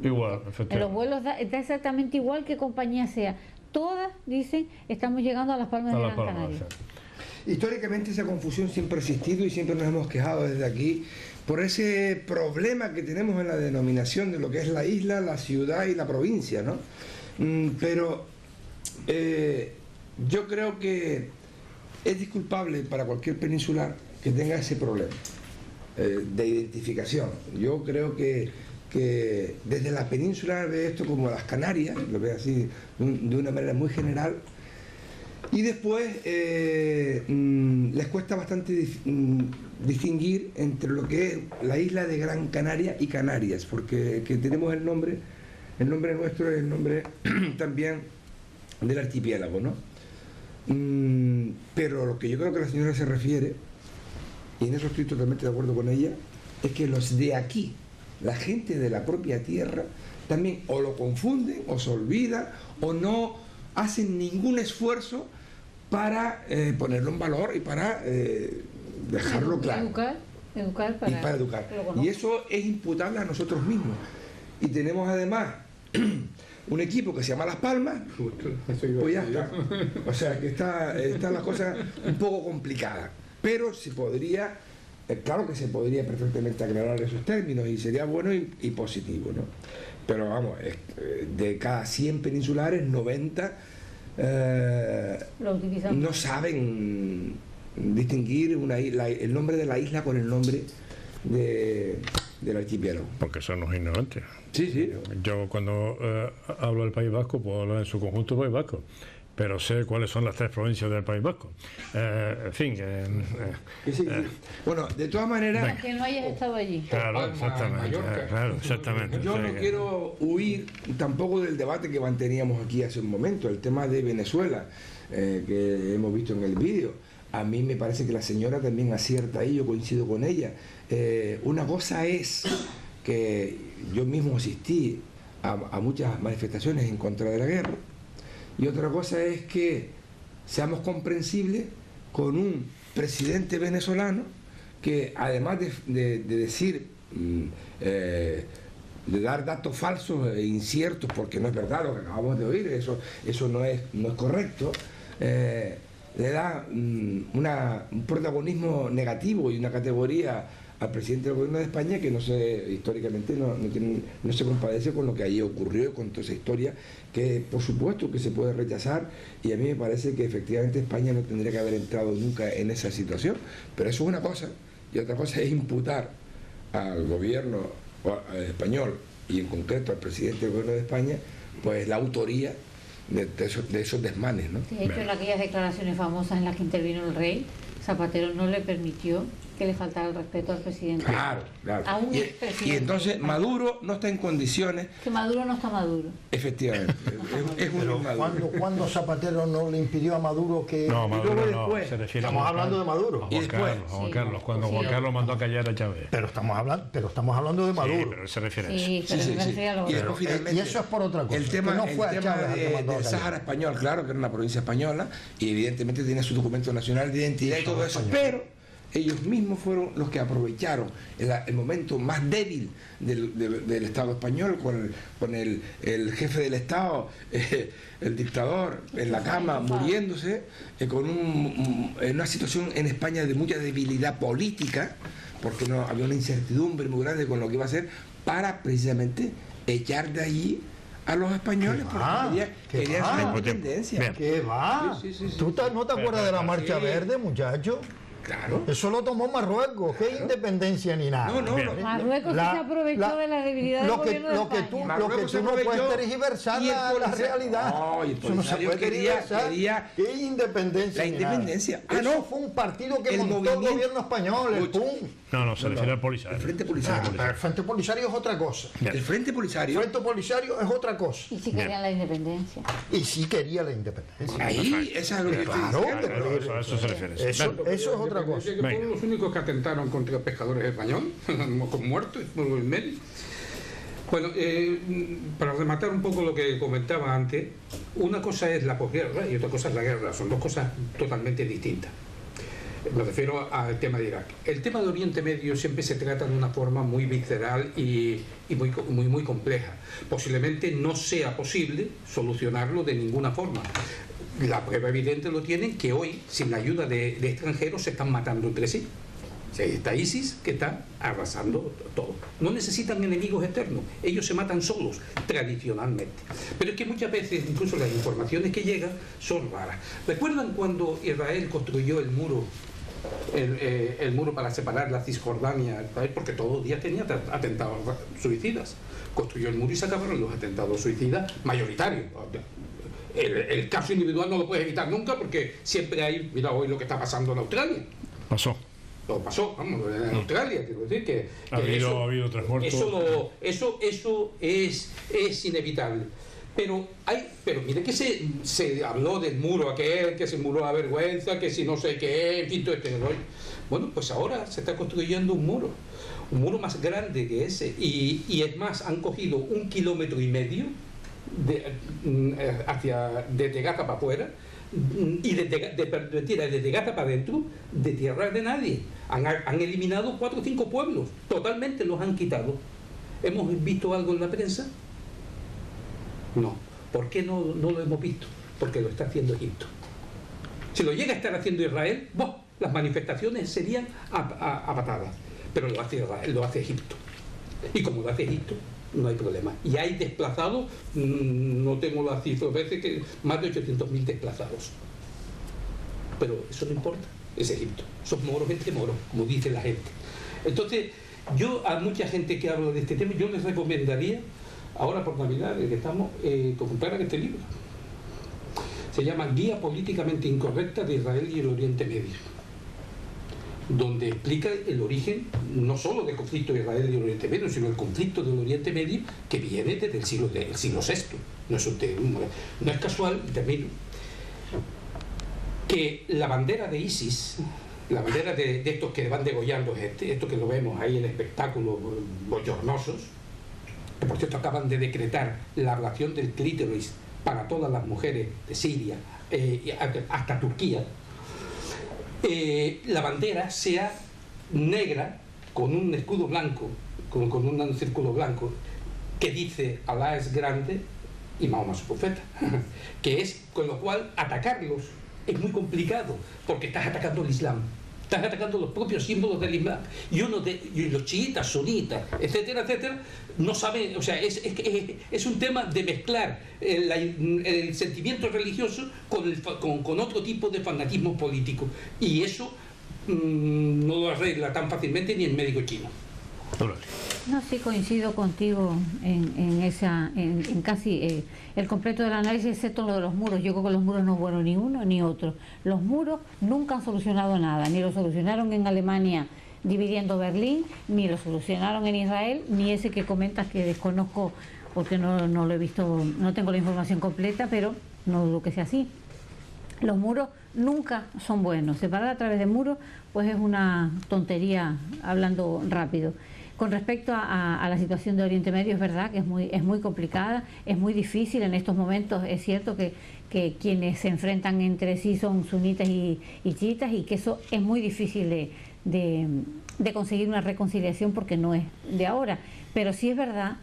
Igual, efectivamente. En los vuelos da exactamente igual que compañía sea. Todas dicen, estamos llegando a Las Palmas de Gran Canaria. Históricamente esa confusión siempre ha existido y siempre nos hemos quejado desde aquí por ese problema que tenemos en la denominación de lo que es la isla, la ciudad y la provincia, ¿no? Pero yo creo que es disculpable para cualquier peninsular que tenga ese problema de identificación. Yo creo que desde la península ve esto como las Canarias, lo ve así de una manera muy general. Y después les cuesta bastante distinguir entre lo que es la isla de Gran Canaria y Canarias, porque que tenemos el nombre nuestro es el nombre también del archipiélago, ¿no? Pero lo que yo creo que la señora se refiere, y en eso estoy totalmente de acuerdo con ella, es que los de aquí, la gente de la propia tierra, también o lo confunden, o se olvida, o no hacen ningún esfuerzo para ponerlo en valor y para dejarlo claro. Educar para educar. Y eso es imputable a nosotros mismos. Y tenemos además un equipo que se llama Las Palmas, pues ya está. O sea que está la cosa un poco complicada. Pero se podría, claro que se podría perfectamente aclarar esos términos y sería bueno y positivo, ¿no? Pero vamos, de cada 100 peninsulares, 90 no saben distinguir el nombre de la isla con el nombre del archipiélago. Porque son los ignorantes. Sí. Yo cuando hablo del País Vasco, puedo hablar en su conjunto País Vasco, pero sé cuáles son las 3 provincias del País Vasco. En fin. Sí. Bueno, de todas maneras... Para que no hayas estado allí. Claro, exactamente. Yo no quiero huir tampoco del debate que manteníamos aquí hace un momento, el tema de Venezuela, que hemos visto en el vídeo. A mí me parece que la señora también acierta ahí, yo coincido con ella. Una cosa es que yo mismo asistí a muchas manifestaciones en contra de la guerra, y otra cosa es que seamos comprensibles con un presidente venezolano que, además de decir, de dar datos falsos e inciertos, porque no es verdad lo que acabamos de oír, eso no es correcto, le da un protagonismo negativo y una categoría al presidente del gobierno de España que históricamente no se compadece con lo que allí ocurrió, con toda esa historia que por supuesto que se puede rechazar, y a mí me parece que efectivamente España no tendría que haber entrado nunca en esa situación, pero eso es una cosa, y otra cosa es imputar al gobierno español y en concreto al presidente del gobierno de España pues la autoría de esos desmanes, ¿no? De hecho, en aquellas declaraciones famosas en las que intervino el rey, Zapatero no le permitió que le faltara el respeto al presidente. Claro, claro. A un expresidente. Y entonces Maduro no está en condiciones. Que Maduro no está maduro. Efectivamente. es un Pero inmaduro. ¿cuándo Zapatero no le impidió a Maduro que... No, Maduro luego no, después, se refiere a estamos Juan hablando de Carlos. Maduro. A Y Juan después, Carlos, a Juan sí, Carlos, cuando sí. Juan Carlos mandó a callar a Chávez. Pero estamos hablando de Maduro. Sí, pero él se refiere a eso. Sí, pero me refiero a lo Y otro. después finalmente, y eso es por otra cosa, El tema, que no fue a el tema Chávez al que mandó a del callar. Sáhara español, claro, que era una provincia española, y evidentemente tiene su documento nacional de identidad y todo eso, pero ellos mismos fueron los que aprovecharon el momento más débil del Estado español, con el jefe del Estado, el dictador, en la cama, muriéndose, en una situación en España de mucha debilidad política, porque no había una incertidumbre muy grande con lo que iba a hacer, para precisamente echar de allí a los españoles, porque querían su independencia. Bien. ¿Qué va? Sí, sí, sí. ¿Tú no te acuerdas de la Marcha Verde, muchacho? Claro. Eso lo tomó Marruecos. ¿Qué independencia ni nada? No, Marruecos sí se aprovechó de la debilidad del gobierno de España. Lo que Marruecos se tú no aprovechó, puedes tergiversar y el la realidad. No, y el Eso no se Polisario puede tergiversar. quería ¿Qué independencia? la ni nada? independencia. Eso fue un partido que el montó movimiento- el gobierno español, el PUM. No, se refiere al Polisario. El Frente Polisario. Pero el Frente Polisario es otra cosa. El Frente El Polisario, Frente Polisario es otra cosa. Y si querían la independencia. Y sí quería la independencia. ahí, esa es lo que estoy Claro. diciendo. A eso se refiere. Eso Bien. es otra cosa. Que fueron los únicos que atentaron contra pescadores españoles, con muertos por el medio. Bueno, para rematar un poco lo que comentaba antes, una cosa es la posguerra y otra cosa es la guerra, son dos cosas totalmente distintas. Me refiero al tema de Irak. El tema de Oriente Medio siempre se trata de una forma muy visceral y muy compleja. Posiblemente no sea posible solucionarlo de ninguna forma. La prueba evidente lo tienen que hoy, sin la ayuda de extranjeros, se están matando entre sí. O sea, está ISIS que está arrasando todo. No necesitan enemigos externos, ellos se matan solos, tradicionalmente. Pero es que muchas veces, incluso las informaciones que llegan son raras. ¿Recuerdan cuando Israel construyó el muro? El muro para separar la Cisjordania, porque todos los días tenía atentados suicidas. Construyó el muro y se acabaron los atentados suicidas mayoritarios. El caso individual no lo puedes evitar nunca porque siempre hay, mira hoy lo que está pasando en Australia. Pasó. Lo pasó, vamos, en Australia, quiero decir que Ha habido 3 muertos. eso es inevitable. Pero mire que se habló del muro aquel, que se muró a vergüenza, que si no sé qué, en fin, todo este rollo. Bueno, pues ahora se está construyendo un muro más grande que ese, y es más, han cogido 1,5 kilómetros desde Gaza para afuera, y desde Gaza para adentro, de tierra de nadie. Han eliminado 4 o 5 pueblos, totalmente los han quitado. ¿Hemos visto algo en la prensa? No. ¿Por qué no lo hemos visto? Porque lo está haciendo Egipto. Si lo llega a estar haciendo Israel, las manifestaciones serían a patadas. Pero lo hace Israel, lo hace Egipto. Y como lo hace Egipto, no hay problema. Y hay desplazados, no tengo la cifra, parece que más de 800.000 desplazados. Pero eso no importa, es Egipto. Son moros entre moros, como dice la gente. Entonces, yo a mucha gente que habla de este tema, yo les recomendaría, ahora por Navidad, que estamos, que compraran este libro. Se llama Guía Políticamente Incorrecta de Israel y el Oriente Medio, donde explica el origen no solo del conflicto de Israel y el Oriente Medio, sino el conflicto del Oriente Medio que viene desde el siglo VI. No es casual, termino, que la bandera de ISIS, la bandera de estos que van degollando gente, estos que lo vemos ahí en espectáculos bochornosos, que por cierto acaban de decretar la ablación del clítoris para todas las mujeres de Siria, hasta Turquía, la bandera sea negra con un escudo blanco, con un círculo blanco, que dice Alá es grande y Mahoma su profeta, que es con lo cual atacarlos es muy complicado, porque estás atacando el Islam, estás atacando los propios símbolos del Islam, y los chiitas, sunitas, etcétera, etcétera, no saben, o sea, es un tema de mezclar el sentimiento religioso con otro tipo de fanatismo político, y eso no lo arregla tan fácilmente ni el médico chino. No, sí coincido contigo en casi el completo del análisis, excepto lo de los muros. Yo creo que los muros no es bueno ni uno ni otro. Los muros nunca han solucionado nada, ni lo solucionaron en Alemania dividiendo Berlín, ni lo solucionaron en Israel, ni ese que comentas que desconozco porque no lo he visto, no tengo la información completa, pero no dudo que sea así. Los muros nunca son buenos. Separar a través de muros pues es una tontería, hablando rápido. Con respecto a la situación de Oriente Medio, es verdad que es muy complicada, es muy difícil en estos momentos. Es cierto que quienes se enfrentan entre sí son sunitas y chiitas, y que eso es muy difícil de conseguir una reconciliación porque no es de ahora. Pero sí es verdad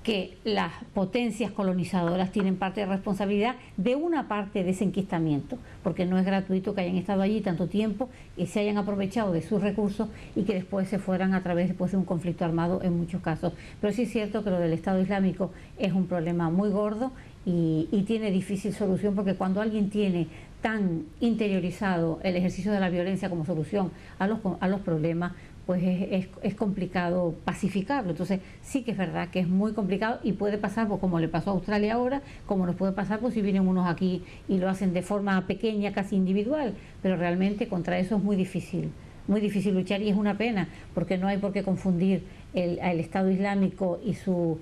que las potencias colonizadoras tienen parte de responsabilidad de una parte de ese enquistamiento, porque no es gratuito que hayan estado allí tanto tiempo y se hayan aprovechado de sus recursos y que después se fueran a través después de un conflicto armado en muchos casos. Pero sí es cierto que lo del Estado Islámico es un problema muy gordo y tiene difícil solución, porque cuando alguien tiene tan interiorizado el ejercicio de la violencia como solución a los problemas, pues es complicado pacificarlo. Entonces sí que es verdad que es muy complicado y puede pasar, pues, como le pasó a Australia ahora, como nos puede pasar pues si vienen unos aquí y lo hacen de forma pequeña, casi individual, pero realmente contra eso es muy difícil luchar, y es una pena, porque no hay por qué confundir el Estado Islámico y su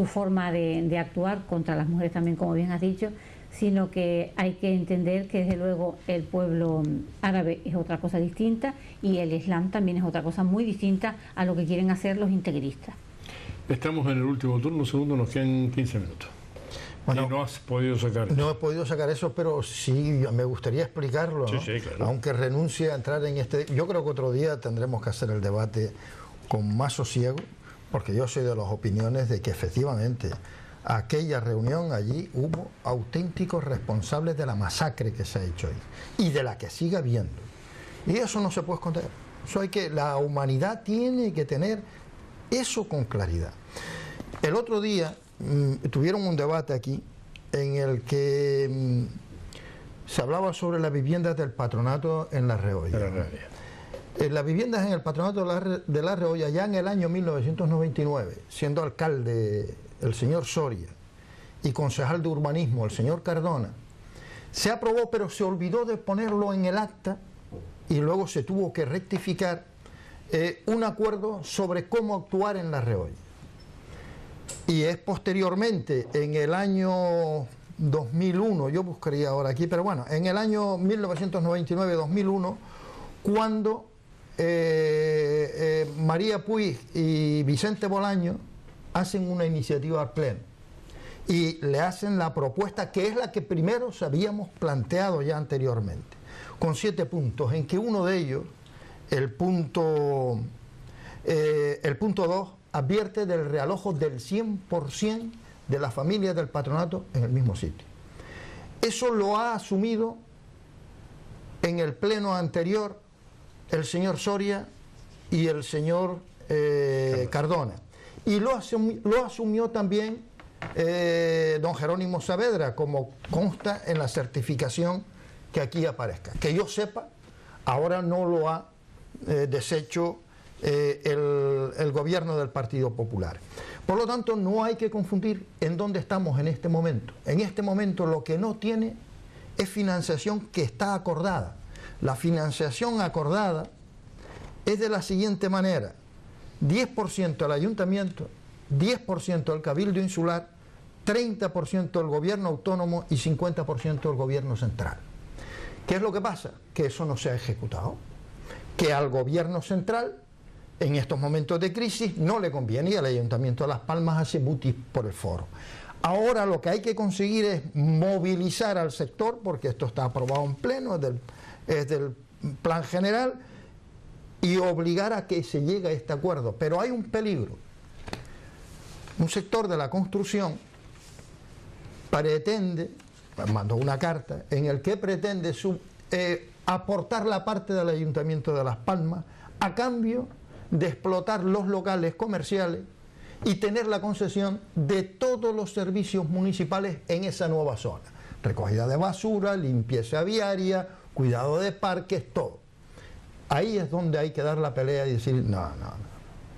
forma de actuar contra las mujeres también, como bien has dicho, sino que hay que entender que desde luego el pueblo árabe es otra cosa distinta y el Islam también es otra cosa muy distinta a lo que quieren hacer los integristas. Estamos en el último turno, segundo, nos quedan 15 minutos. Bueno, y no has podido sacar eso. No he podido sacar eso, pero sí me gustaría explicarlo, ¿no? Sí, claro. Aunque renuncie a entrar en este... Yo creo que otro día tendremos que hacer el debate con más sosiego, porque yo soy de las opiniones de que efectivamente aquella reunión allí hubo auténticos responsables de la masacre que se ha hecho ahí y de la que sigue habiendo. Y eso no se puede esconder. Eso la humanidad tiene que tener eso con claridad. El otro día tuvieron un debate aquí en el que se hablaba sobre las viviendas del patronato en La Reolla. Las viviendas en el patronato de La Reolla, ya en el año 1999, siendo alcalde el señor Soria y concejal de urbanismo el señor Cardona, se aprobó, pero se olvidó de ponerlo en el acta y luego se tuvo que rectificar un acuerdo sobre cómo actuar en La Reolla. Y es posteriormente, en el año 2001, yo buscaría ahora aquí, pero bueno, en el año 1999-2001, cuando María Puig y Vicente Bolaño hacen una iniciativa al Pleno y le hacen la propuesta que es la que primero se habíamos planteado ya anteriormente, con 7 puntos, en que uno de ellos, el punto 2, advierte del realojo del 100% de las familias del patronato en el mismo sitio. Eso lo ha asumido en el pleno anterior el señor Soria y el señor Cardona. Y lo asumió también don Jerónimo Saavedra, como consta en la certificación que aquí aparezca. Que yo sepa, ahora no lo ha deshecho el gobierno del Partido Popular. Por lo tanto, no hay que confundir en dónde estamos en este momento. En este momento lo que no tiene es financiación que está acordada. La financiación acordada es de la siguiente manera: 10% al ayuntamiento, 10% al Cabildo Insular, 30% al gobierno autónomo y 50% al gobierno central. ¿Qué es lo que pasa? Que eso no se ha ejecutado. Que al gobierno central, en estos momentos de crisis, no le conviene, y al Ayuntamiento de Las Palmas hace butis por el foro. Ahora lo que hay que conseguir es movilizar al sector, porque esto está aprobado en pleno, es del plan general, y obligar a que se llegue a este acuerdo. Pero hay un peligro. Un sector de la construcción pretende, mandó una carta, en el que pretende aportar la parte del Ayuntamiento de Las Palmas a cambio de explotar los locales comerciales y tener la concesión de todos los servicios municipales en esa nueva zona. Recogida de basura, limpieza viaria, cuidado de parques, todo. Ahí es donde hay que dar la pelea y decir, no.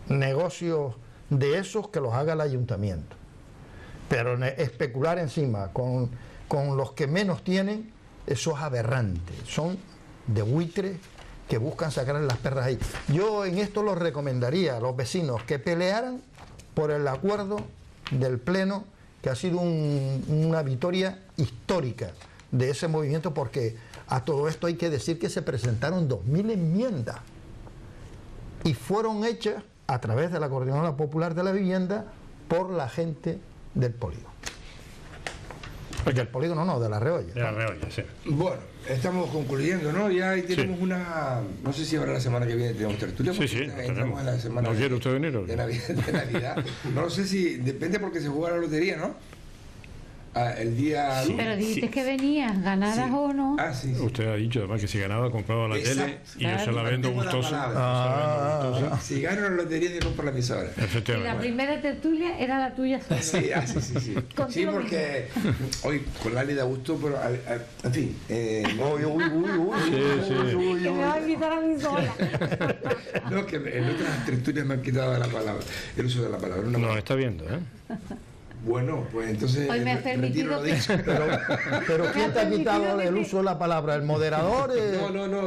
Negocios de esos que los haga el ayuntamiento. Pero especular encima con los que menos tienen, eso es aberrante. Son de buitres que buscan sacar las perras ahí. Yo en esto los recomendaría a los vecinos que pelearan por el acuerdo del Pleno, que ha sido una victoria histórica de ese movimiento, porque a todo esto hay que decir que se presentaron 2000 enmiendas y fueron hechas a través de la Coordinadora Popular de la Vivienda por la gente del polígono. Del polígono no, de La Reolla. De La Reolla, sí. Bueno, estamos concluyendo, ¿no? Ya ahí tenemos una... No sé si ahora la semana que viene tenemos tertulia. Sí, sí, entramos en la semana ¿No quiere usted venir o qué? de Navidad. No lo sé si... Depende porque se juega la lotería, ¿no? El día... Sí, pero dijiste que venías, ganaras Sí. o no. Ah, sí, sí. Usted ha dicho además que si ganaba compraba la Exacto. tele y yo se la vendo Mantengo la gustosa. palabra. Si gano la lotería, te compro la emisora. Y la Efectivamente. primera tertulia era la tuya sola. Sí, sí. Contigo Sí, porque hoy con Lali da gusto, pero en fin. Que me va a invitar a mí sola. No, que en otras tertulias me han quitado la palabra, el uso de la palabra. Una Nos está viendo, ¿eh? Bueno, pues entonces Hoy me has retiro lo dicho. Pero ¿quién te ha quitado el uso de la palabra? ¿El moderador? No.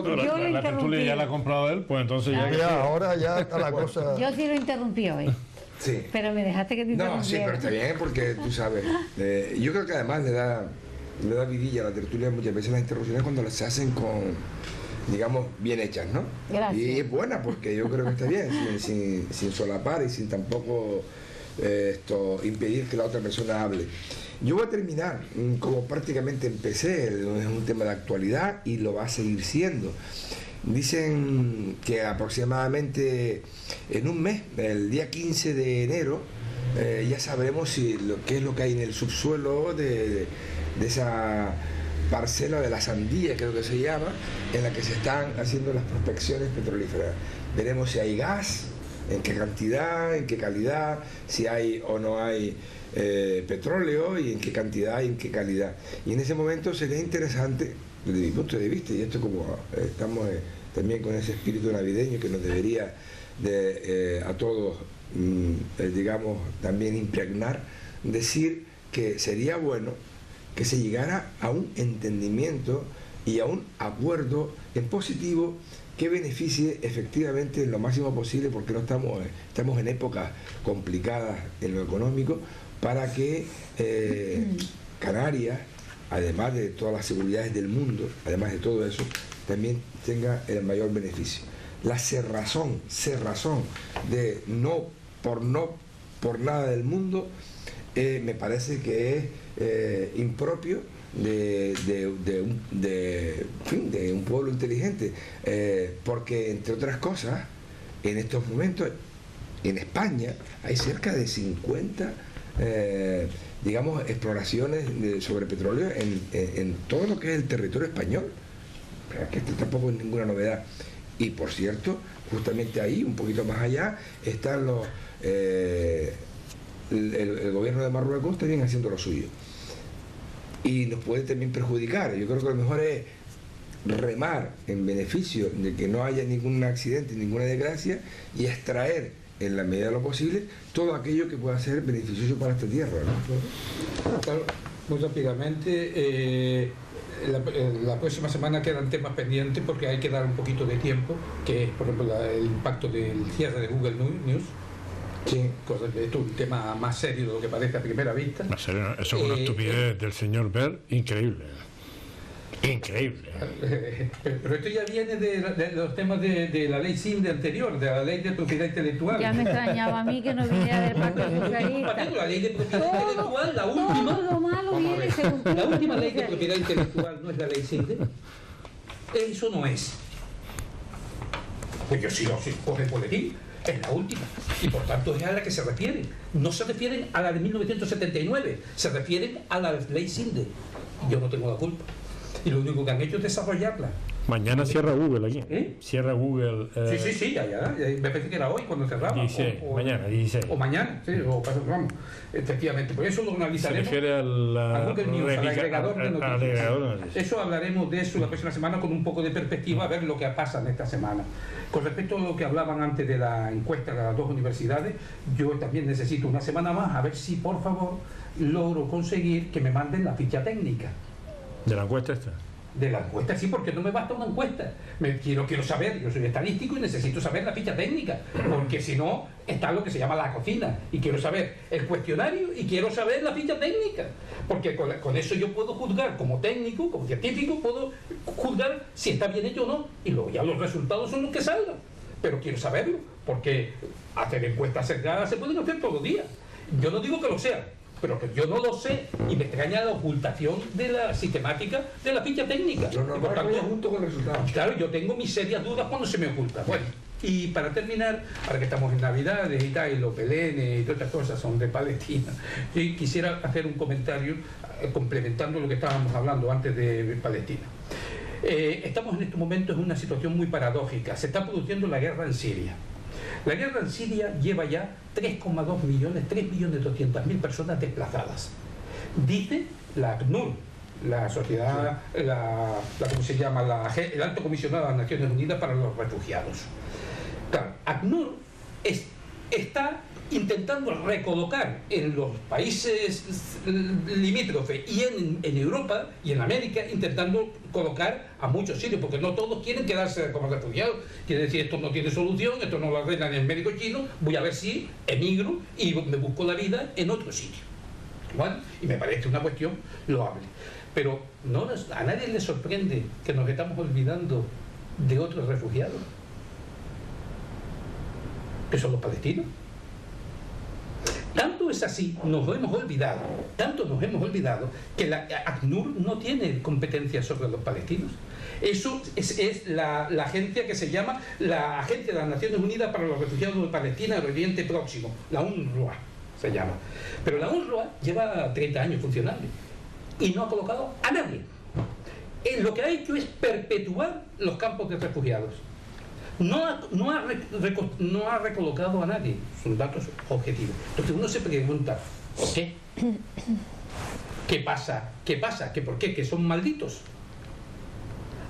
Pero Yo lo la tertulia ya la ha comprado él, pues entonces ya... Ya, ahora ya está la cosa... Yo sí lo interrumpí hoy, Sí. pero me dejaste que te No, interrumpiera. sí, pero está bien porque tú sabes. Yo creo que además le da vidilla a la tertulia muchas veces las interrupciones cuando las se hacen con, digamos, bien hechas, ¿no? Gracias. Y es buena porque yo creo que está bien, sin solapar y sin tampoco impedir que la otra persona hable. Yo voy a terminar como prácticamente empecé, es un tema de actualidad y lo va a seguir siendo. Dicen que aproximadamente en un mes, el día 15 de enero, ya sabremos qué es lo que hay en el subsuelo de esa parcela de la Sandía, creo que se llama, en la que se están haciendo las prospecciones petrolíferas. Veremos si hay gas, en qué cantidad, en qué calidad, si hay o no hay petróleo y en qué cantidad y en qué calidad. Y en ese momento sería interesante, desde mi punto de vista, y esto como estamos también con ese espíritu navideño que nos debería a todos, digamos, también impregnar, decir que sería bueno que se llegara a un entendimiento y a un acuerdo en positivo que beneficie efectivamente en lo máximo posible, porque no estamos en épocas complicadas en lo económico, para que Canarias, además de todas las seguridades del mundo, además de todo eso, también tenga el mayor beneficio. La cerrazón de no por nada del mundo me parece que es impropio de un pueblo inteligente, porque entre otras cosas en estos momentos en España hay cerca de 50 digamos exploraciones sobre petróleo en todo lo que es el territorio español, que esto tampoco es ninguna novedad. Y por cierto, justamente ahí, un poquito más allá, están los el gobierno de Marruecos también haciendo lo suyo. Y nos puede también perjudicar. Yo creo que lo mejor es remar en beneficio de que no haya ningún accidente, ninguna desgracia, y extraer en la medida de lo posible todo aquello que pueda ser beneficioso para esta tierra, ¿no? Claro, muy rápidamente, la próxima semana quedan temas pendientes porque hay que dar un poquito de tiempo, que es por ejemplo el impacto del cierre de Google News. Sí, esto es un tema más serio de lo que parece a primera vista. Más serio, eso es una estupidez del señor Ver, increíble. Increíble. Pero esto ya viene de los temas de la ley SINDE anterior, de la ley de propiedad intelectual. Ya me extrañaba a mí que no viniera del Partido Socialista. La ley de propiedad intelectual, la última. Todo lo malo viene según La última ley de propiedad intelectual no es la ley SINDE. Eso no es. Pues yo sí, coge el boletín. Es la última, y por tanto es a la que se refieren. No se refieren a la de 1979, se refieren a la ley SINDE. Yo no tengo la culpa. Y lo único que han hecho es desarrollarla. Mañana cierra Google aquí. Cierra Google. Sí, ya. Me parece que era hoy cuando cerraba. 16, mañana, 16. O mañana, sí, vamos. Efectivamente, por eso lo analizaremos. Se refiere al Google News, al agregador de noticias. Agregador de noticias. Eso hablaremos de eso la próxima semana con un poco de perspectiva, a ver lo que pasa en esta semana. Con respecto a lo que hablaban antes de la encuesta de las dos universidades, yo también necesito una semana más, a ver si por favor logro conseguir que me manden la ficha técnica. ¿De la encuesta esta? de la encuesta, sí, porque no me basta una encuesta. Quiero saber, yo soy estadístico y necesito saber la ficha técnica, porque si no, está lo que se llama la cocina, y quiero saber el cuestionario y quiero saber la ficha técnica, porque con eso yo puedo juzgar como técnico, como científico, puedo juzgar si está bien hecho o no, y luego ya los resultados son los que salgan, pero quiero saberlo, porque hacer encuestas cerradas se pueden hacer todos los días. Yo no digo que lo sea, pero que yo no lo sé, y me extraña la ocultación de la sistemática de la ficha técnica. Lo normal, por tanto, junto con el resultado. Claro, yo tengo mis serias dudas cuando se me oculta. Bueno, y para terminar, ahora que estamos en Navidades y tal, y los belenes y todas estas cosas son de Palestina, yo quisiera hacer un comentario complementando lo que estábamos hablando antes de Palestina. Estamos en estos momentos en una situación muy paradójica. Se está produciendo la guerra en Siria. La guerra en Siria lleva ya 3,2 millones, 3.200.000 personas desplazadas. Dice la ACNUR, la sociedad, ¿cómo se llama? El Alto Comisionado de las Naciones Unidas para los Refugiados. Claro, ACNUR está intentando recolocar en los países limítrofes y en Europa y en América, intentando colocar a muchos sirios, porque no todos quieren quedarse como refugiados. Quiere decir, esto no tiene solución, esto no lo arregla ni el médico chino, voy a ver si emigro y me busco la vida en otro sitio. Bueno, y me parece una cuestión loable. Pero a nadie le sorprende que nos estamos olvidando de otros refugiados, que son los palestinos. Tanto es así, tanto nos hemos olvidado, que la ACNUR no tiene competencia sobre los palestinos. Eso es la agencia que se llama la Agencia de las Naciones Unidas para los Refugiados de Palestina del Oriente Próximo, la UNRWA se llama. Pero la UNRWA lleva 30 años funcionando y no ha colocado a nadie. Lo que ha hecho es perpetuar los campos de refugiados. No ha recolocado a nadie. Son datos objetivos. Entonces uno se pregunta, ¿por qué? ¿Qué pasa? ¿Que por qué? ¿Que son malditos?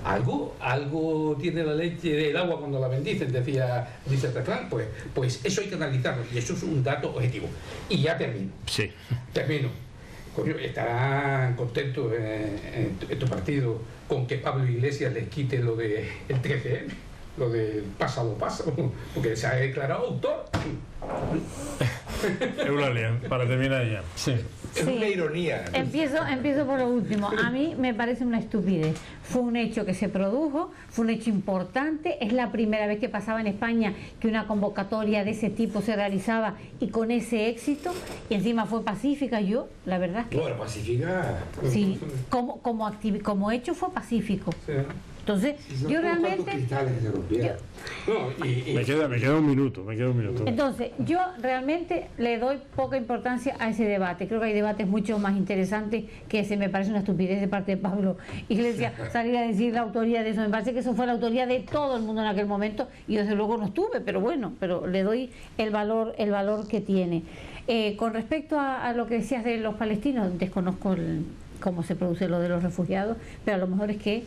Algo tiene la leche del agua cuando la bendicen, dice el refrán. Pues eso hay que analizarlo, y eso es un dato objetivo. Y ya termino. Sí. Termino. Coño, estarán contentos en tu partido con que Pablo Iglesias les quite lo del 13M. Lo de pásalo, porque se ha declarado autor. Eulalia, para terminar ya. Sí. Es una ironía. Empiezo por lo último. A mí me parece una estupidez. Fue un hecho que se produjo, fue un hecho importante. Es la primera vez que pasaba en España que una convocatoria de ese tipo se realizaba y con ese éxito. Y encima fue pacífica. Yo, la verdad es que... Bueno, pacífica... Sí, como hecho fue pacífico. Sí. Entonces, yo realmente... Me queda un minuto. Entonces, yo realmente le doy poca importancia a ese debate. Creo que hay debates mucho más interesantes, que ese me parece una estupidez de parte de Pablo Iglesias salir a decir la autoría de eso. Me parece que eso fue la autoría de todo el mundo en aquel momento, y desde luego no estuve, pero bueno, pero le doy el valor que tiene. Con respecto a lo que decías de los palestinos, desconozco cómo se produce lo de los refugiados, pero a lo mejor es que,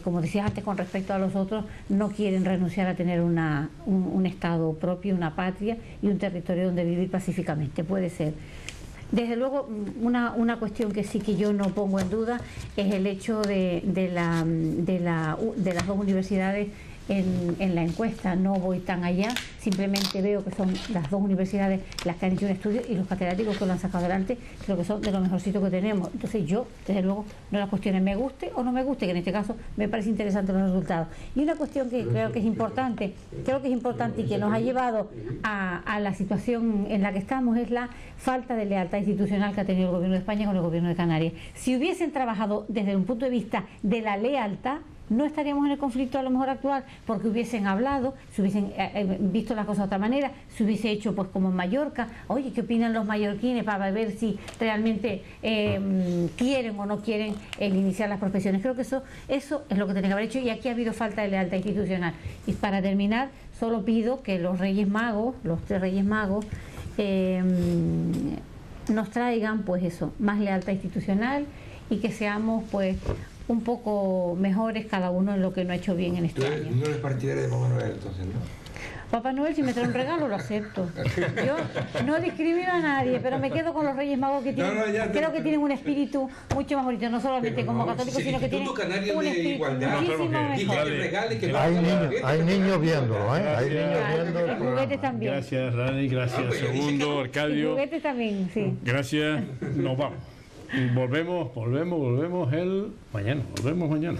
como decías antes, con respecto a los otros, no quieren renunciar a tener un Estado propio, una patria y un territorio donde vivir pacíficamente. Puede ser. Desde luego, una cuestión que sí que yo no pongo en duda es el hecho de las dos universidades en la encuesta. No voy tan allá, simplemente veo que son las dos universidades las que han hecho un estudio, y los catedráticos que lo han sacado adelante creo que son de lo mejorcito que tenemos. Entonces yo, desde luego, no las cuestiones me guste o no me guste, que en este caso me parece interesante los resultados. Y una cuestión que creo que es importante y que nos ha llevado a la situación en la que estamos, es la falta de lealtad institucional que ha tenido el gobierno de España con el gobierno de Canarias. Si hubiesen trabajado desde un punto de vista de la lealtad, no estaríamos en el conflicto a lo mejor actual, porque hubiesen hablado, se hubiesen visto las cosas de otra manera, se hubiese hecho pues como en Mallorca, oye, ¿qué opinan los mallorquines? Para ver si realmente quieren o no quieren iniciar las profesiones. Creo que eso es lo que tenía que haber hecho, y aquí ha habido falta de lealtad institucional. Y para terminar, solo pido que los Reyes Magos, los 3 Reyes Magos, nos traigan pues eso, más lealtad institucional, y que seamos pues un poco mejores cada uno en lo que no ha hecho bien en este año. No eres partidario de Mamá Noel, entonces, ¿no? Papá Noel, si me trae un regalo, lo acepto. Yo no discrimino a nadie, pero me quedo con los Reyes Magos que tienen, creo que tienen un espíritu mucho más bonito, no solamente como católicos, sino que tienen un espíritu muchísimo mejor. Hay niños viéndolo, ¿eh? Hay niños viendo el programa. Juguetes también. Gracias, Rani, gracias, Segundo, Arcadio. Juguetes también, sí. Gracias, nos vamos. Volvemos el mañana. Volvemos mañana.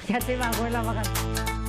Ya te va, abuela, vacaciones.